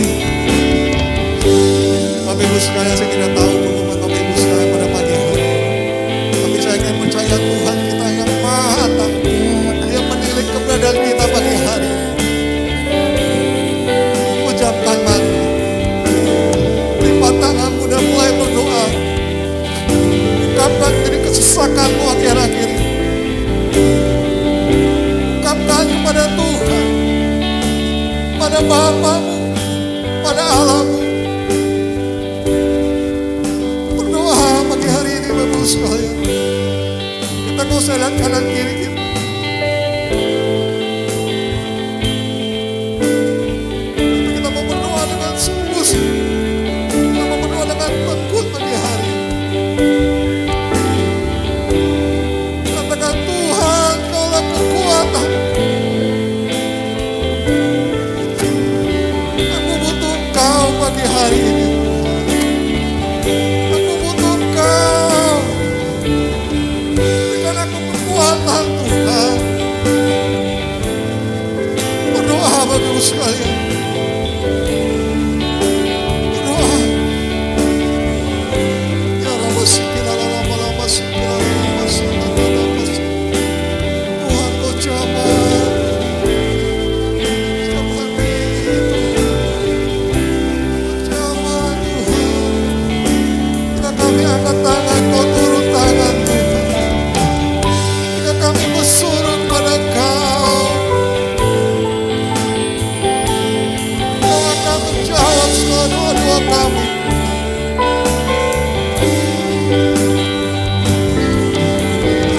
Bapak Ibu sekalian, saya tidak tahu pengumuman Bapak Ibu sekalian pada pagi hari, tapi saya ingin percaya Tuhan kita yang Maha Tahu. Dia menilik keberadaan kita pagi hari. Ucap tangan, lipat tanganmu dan mulai berdoa. Ungkapkan diri kesesakanmu akhir-akhir ini. Ungkapkan kepada Tuhan, pada Bapamu, pada Allahmu. Berdoa pagi hari ini Bapak Ibu sekalian. Kita gak usah lihat kanan kiri kita. Kita mau berdoa dengan sungguh-sungguh. Kita mau berdoa dengan tekun pagi hari ini. Katakan, Tuhan, Kaulah kekuatan. Aku butuh Kau pagi hari ini. Aku butuh Kau. Berikan aku kekuatan, Tuhan. Berdoa Bapak Ibu sekalian. Berdoa. Ya Rabbi, sikila lama-lama, sikila lama, sikila lama. Tuhan, Kau jamah. Seperti itu. Jamah Tuhan. Jika kami angkat tangan, Kau turun tangan, Tuhan. Jika kami bersuruh kepada Kau, Kau akan menjawab segala doa-doa kami.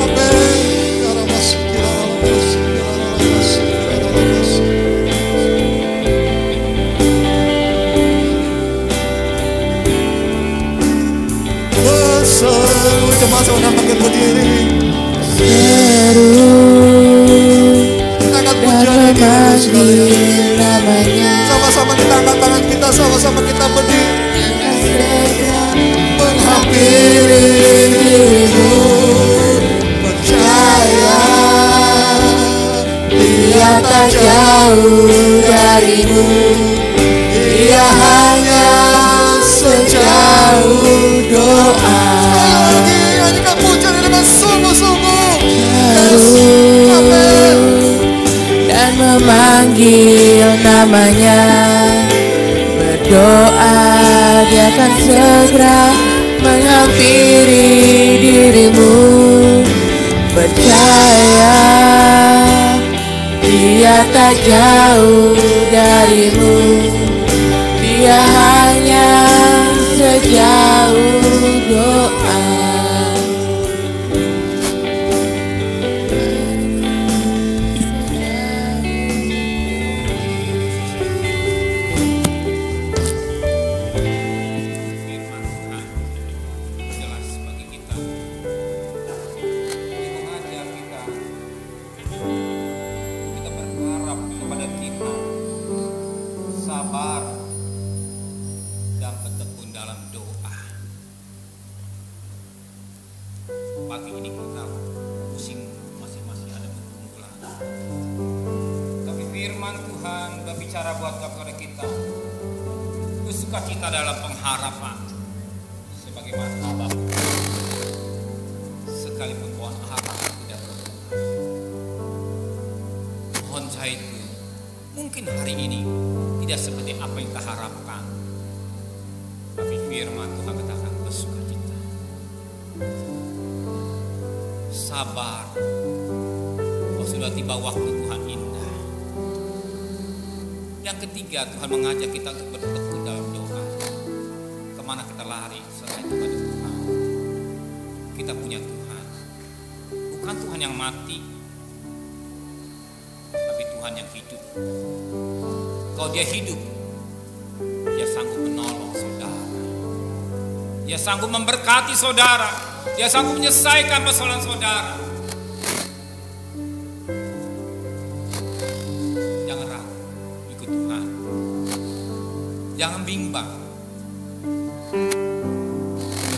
Amin. Ya Rabbi, sikila lama, sikila lama, sikila lama. Berseru, jemaat saudara makin berdiri. Seru Angkat dan pujian ini Bapak Ibu sekalian. memanggil namanya, sama-sama kita berdiri menghampiri dirimu, percaya Dia tak jauh darimu, Dia hanya sejauh doa. Nyanyikan pujian dengan sungguh-sungguh. Dan memanggil namanya, berdoa Dia akan segera menghampiri dirimu, percaya Dia tak jauh darimu, Dia hanya sejauh doa. Sukacita dalam pengharapan sebagaimana Habakuk, sekalipun pohon ara tidak berbuah. Mohon Zaitun, mungkin hari ini tidak seperti apa yang kita harapkan, tapi firman Tuhan katakan bersukacita, sabar. Oh, sudah tiba waktu Tuhan indah. Yang ketiga, Tuhan mengajak kita untuk bertekun dalam doa. Kemana kita lari selain kepada Tuhan? Kita punya Tuhan, bukan Tuhan yang mati, tapi Tuhan yang hidup. Kalau Dia hidup, Dia sanggup menolong saudara, Dia sanggup memberkati saudara, Dia sanggup menyelesaikan persoalan saudara. Jangan bimbang.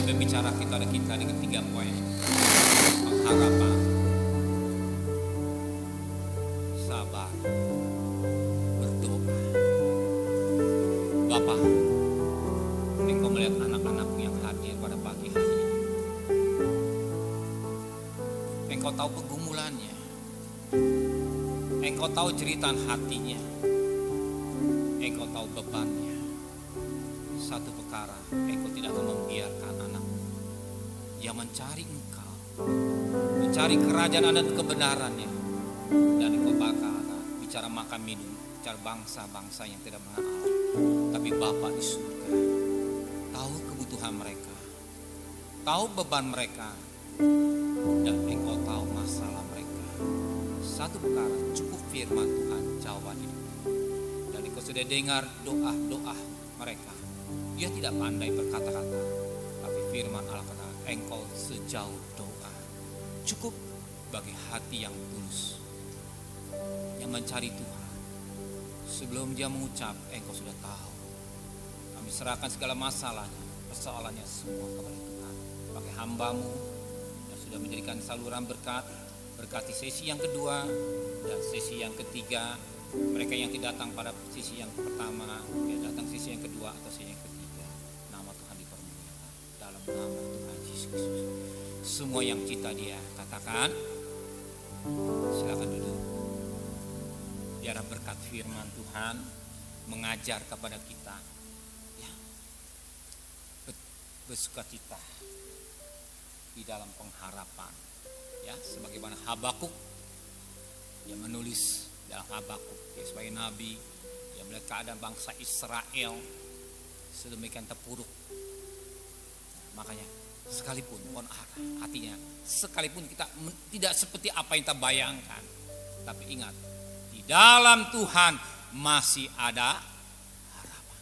Berbicara kita dengan 3 poin. Pengharapan, sabar, berdoa. Bapa, Engkau melihat anak-anakmu yang hadir pada pagi hari ini. Engkau tahu pergumulannya, Engkau tahu jeritan hatinya, Engkau tahu bebannya. Satu perkara, Engkau tidak akan membiarkan anakmu yang mencari Engkau, mencari kerajaan dan kebenarannya, dan Engkau bakal bicara makan minum, bicara bangsa-bangsa yang tidak mengenal Allah. Tapi Bapa di surga tahu kebutuhan mereka, tahu beban mereka, dan Engkau tahu masalah mereka. Satu perkara, cukup firman Tuhan jawaban hidup. Dan Engkau sudah dengar doa-doa mereka. Dia tidak pandai berkata-kata, tapi firman Allah kata, Engkau sejauh doa. Cukup bagi hati yang tulus, yang mencari Tuhan. Sebelum dia mengucap, Engkau sudah tahu. Kami serahkan segala masalahnya, persoalannya semua kepada Tuhan. Pakai hamba-Mu yang sudah menjadikan saluran berkat, berkati sesi yang kedua dan sesi yang ketiga. Mereka yang tidak datang pada sesi yang pertama, dia datang sesi yang kedua atau sesi yang ketiga. Nama Tuhan dipermuliakan dalam nama Tuhan Yesus Kristus. Semua yang cita dia katakan, silakan duduk. Biar berkat firman Tuhan mengajar kepada kita, ya, bersukacita di dalam pengharapan, ya, sebagaimana Habakuk yang menulis dalam Habakuk, ya, sebagai nabi yang melihat keadaan bangsa Israel sedemikian terpuruk. Makanya sekalipun pohon ara, artinya sekalipun kita tidak seperti apa yang kita bayangkan, tapi ingat, di dalam Tuhan masih ada harapan.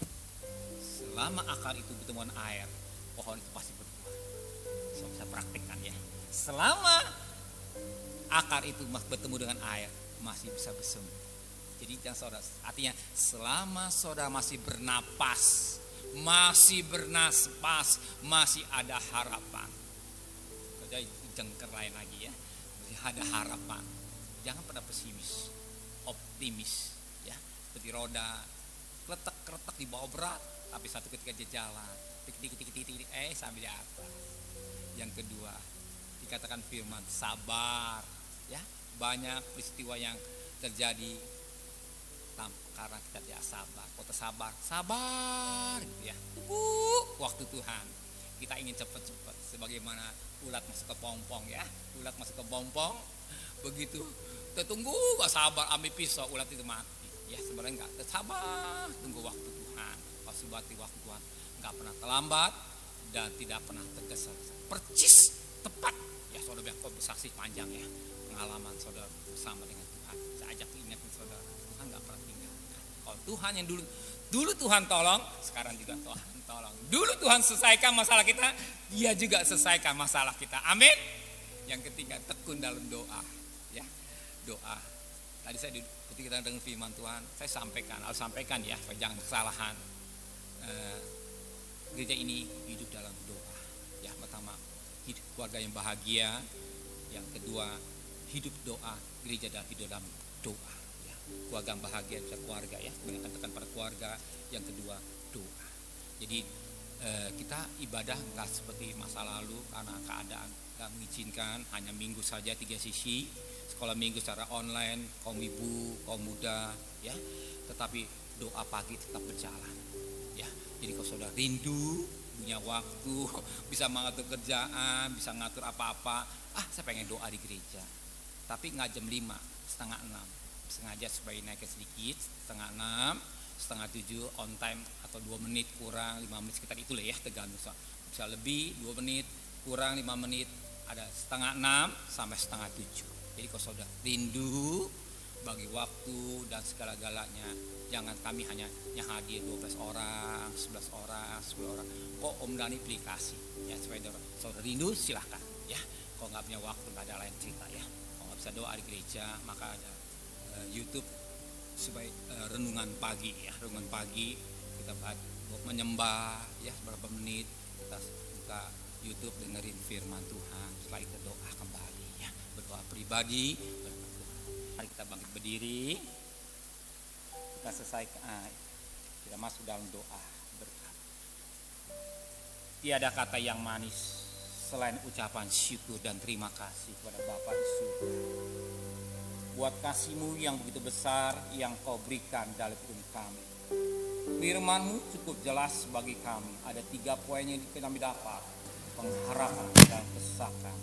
Selama akar itu bertemu dengan air, pohon itu pasti berbuah. Saya bisa praktikkan, ya. Selama akar itu bertemu dengan air, masih bisa bersemi. Jadi jangan saudara, artinya selama saudara masih bernapas, masih masih ada harapan. Jadi jengker lain lagi ya, masih ada harapan. Jangan pernah pesimis, optimis ya. Seperti roda kletek-kletek di bawah berat, tapi satu ketika dia jalan, tik sampai di atas. Yang kedua, dikatakan firman sabar ya. Banyak peristiwa yang terjadi karena kita tidak sabar. Kota sabar gitu ya. Tunggu waktu Tuhan. Kita ingin cepat-cepat sebagaimana ulat masuk ke pompong ya. Ulat masuk ke pompong, begitu tertunggu gak sabar ambil pisau, ulat itu mati. Ya sebenarnya enggak, sabar tunggu waktu Tuhan. Pasti waktu Tuhan enggak pernah terlambat dan tidak pernah tergesa-gesa. Percis tepat. Ya saudara biar konversasi panjang ya. Pengalaman saudara bersama dengan Tuhan. Saya ajak ingatkan saudara, Tuhan enggak pernah tinggal. Kalau Tuhan yang dulu Tuhan tolong, sekarang juga Tuhan tolong. Dulu Tuhan selesaikan masalah kita, Dia juga selesaikan masalah kita. Amin. Yang ketiga, tekun dalam doa. Ya, doa. Tadi saya ketika kita dengar firman Tuhan, saya harus sampaikan ya, jangan kesalahan. Gereja ini hidup dalam doa. Ya, pertama, hidup keluarga yang bahagia. Yang kedua, hidup doa. Gereja dan hidup dalam doa. Ya, keluarga yang bahagia bisa keluarga ya, banyakkan tekan pada keluarga. Yang kedua, doa. Jadi kita ibadah nggak seperti masa lalu karena keadaan nggak mengizinkan, hanya minggu saja 3 sisi, sekolah minggu secara online, kaum ibu, kaum muda, ya. Tetapi doa pagi tetap berjalan, ya. Jadi kalau saudara rindu, punya waktu, bisa mengatur kerjaan, bisa ngatur apa-apa, saya pengen doa di gereja, tapi nggak jam 5, setengah 6, sengaja supaya naik sedikit, setengah 6. Setengah 7 on time atau 2 menit kurang 5 menit sekitar itulah ya, tergantung bisa lebih 2 menit kurang 5 menit, ada setengah 6 sampai setengah 7. Jadi kalau saudara rindu bagi waktu dan segala-galanya, jangan kami hanya hadir 12 orang, 11 orang, 10 orang. Kok Om Dani aplikasi ya, supaya saudara rindu silahkan ya. Kalau nggak punya waktu nggak ada lain cerita ya. Kalau nggak bisa doa di gereja maka ada YouTube sebagai renungan pagi ya, renungan pagi kita menyembah ya beberapa menit, kita buka YouTube dengerin firman Tuhan, setelah itu doa kembali ya, berdoa pribadi. Mari kita bangkit berdiri, kita selesaikan, kita masuk dalam doa berkat. Tiada kata yang manis selain ucapan syukur dan terima kasih kepada Bapa di surga buat kasih-Mu yang begitu besar yang Kau berikan dalam hidup kami. Firman-Mu cukup jelas bagi kami. Ada 3 poin yang kami dapat: pengharapan dan kesesakan.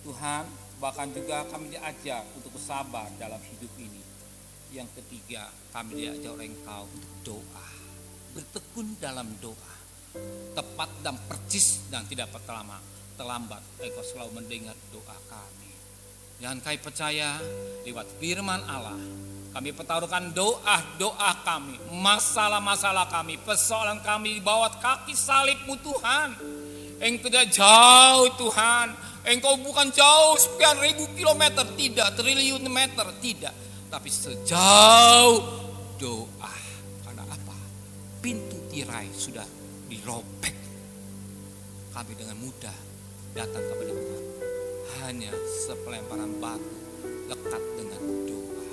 Tuhan, bahkan juga kami diajar untuk bersabar dalam hidup ini. Yang ketiga, kami diajar oleh Engkau untuk doa, bertekun dalam doa, tepat dan percis dan tidak terlambat. Engkau selalu mendengar doa kami. Dan kami percaya lewat firman Allah, kami pertaruhkan doa-doa kami, masalah-masalah kami, persoalan kami di bawah kaki salib-Mu Tuhan. Engkau tidak jauh Tuhan, Engkau bukan jauh sekian ribu kilometer, tidak, triliun meter, tidak. Tapi sejauh doa. Karena apa? Pintu tirai sudah dirobek. Kami dengan mudah datang kepada Tuhan. Hanya sepelemparan batu lekat dengan doa.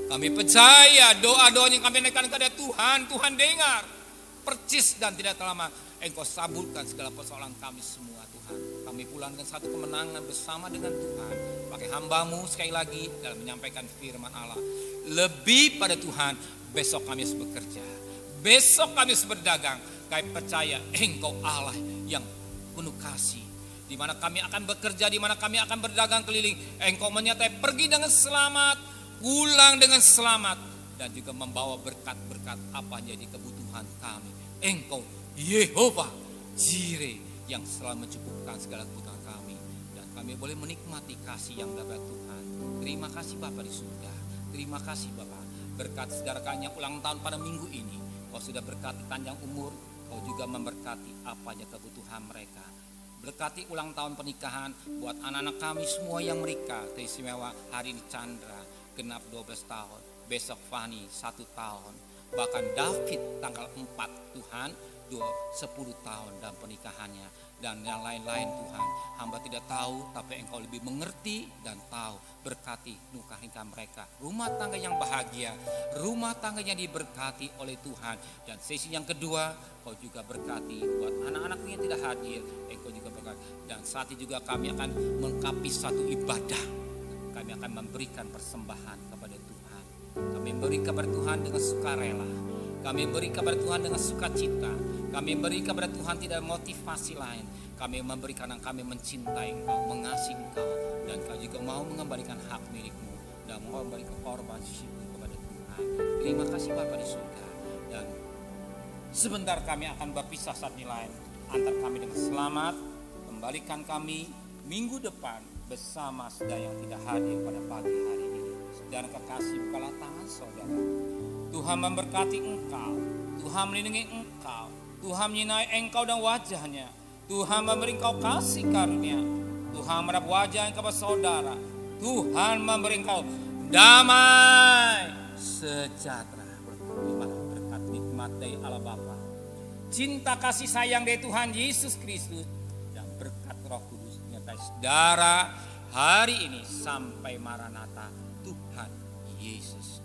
Kami percaya doa-doa yang kami naikkan kepada Tuhan, Tuhan dengar. Percis dan tidak terlama Engkau sabulkan segala persoalan kami semua Tuhan. Kami pulangkan satu kemenangan bersama dengan Tuhan. Pakai hamba-Mu sekali lagi dalam menyampaikan firman Allah. Lebih pada Tuhan, besok kami harus bekerja. Besok kami harus berdagang. Kami percaya Engkau Allah yang penuh kasih. Di mana kami akan bekerja, di mana kami akan berdagang keliling. Engkau menyertai pergi dengan selamat, pulang dengan selamat. Dan juga membawa berkat-berkat apa jadi kebutuhan kami. Engkau Yehova Jireh yang selalu mencukupkan segala kebutuhan kami. Dan kami boleh menikmati kasih yang dari Tuhan. Terima kasih Bapa di surga. Terima kasih Bapa. Berkat saudara-saudara ulang tahun pada minggu ini. Kau sudah berkati panjang umur. Kau juga memberkati apa aja kebutuhan mereka. Berkati ulang tahun pernikahan buat anak-anak kami semua yang menikah. Teristimewa hari ini Chandra genap 12 tahun. besok Fani 1 tahun, bahkan David tanggal 4 Tuhan 10 tahun dalam pernikahannya, dan yang lain-lain Tuhan. Hamba tidak tahu, tapi Engkau lebih mengerti dan tahu. Berkati nikah mereka, rumah tangga yang bahagia, rumah tangga yang diberkati oleh Tuhan. Dan sesi yang kedua, Kau juga berkati buat anak-anak yang tidak hadir, Engkau juga berkati. Dan saat itu juga kami akan mengkapi satu ibadah. Kami akan memberikan persembahan kepada Tuhan. Kami beri kepada Tuhan dengan sukarela. Kami beri kepada Tuhan dengan sukacita. Kami beri kepada Tuhan tidak motivasi lain. Kami memberikan yang kami mencintai Engkau, mengasihi Engkau. Dan Kau juga mau mengembalikan hak milikmu. Dan mau memberikan korban syukur kepada Tuhan. Terima kasih Bapa di surga. Dan sebentar kami akan berpisah saat lain. Antar kami dengan selamat. Kembalikan kami minggu depan bersama saudara yang tidak hadir pada pagi hari ini. Saudara kekasih, bukalah tangan saudara. Tuhan memberkati engkau, Tuhan melindungi engkau, Tuhan menyinai engkau dan wajahnya, Tuhan memberi engkau kasih karunia, Tuhan menatap wajah kepada saudara, Tuhan memberi engkau damai sejahtera. Berkat nikmat dari Allah Bapa, cinta kasih sayang dari Tuhan Yesus Kristus, dan berkat Roh Kudus menyertai saudara hari ini sampai Maranatha Tuhan Yesus.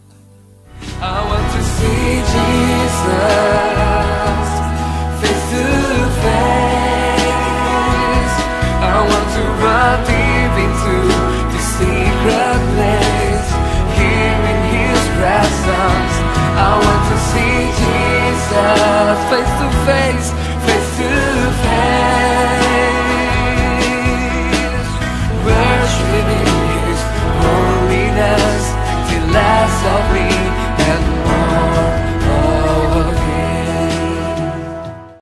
I want to see Jesus face to face. I want to run deep into the secret place, here in His presence. I want to see Jesus face to face.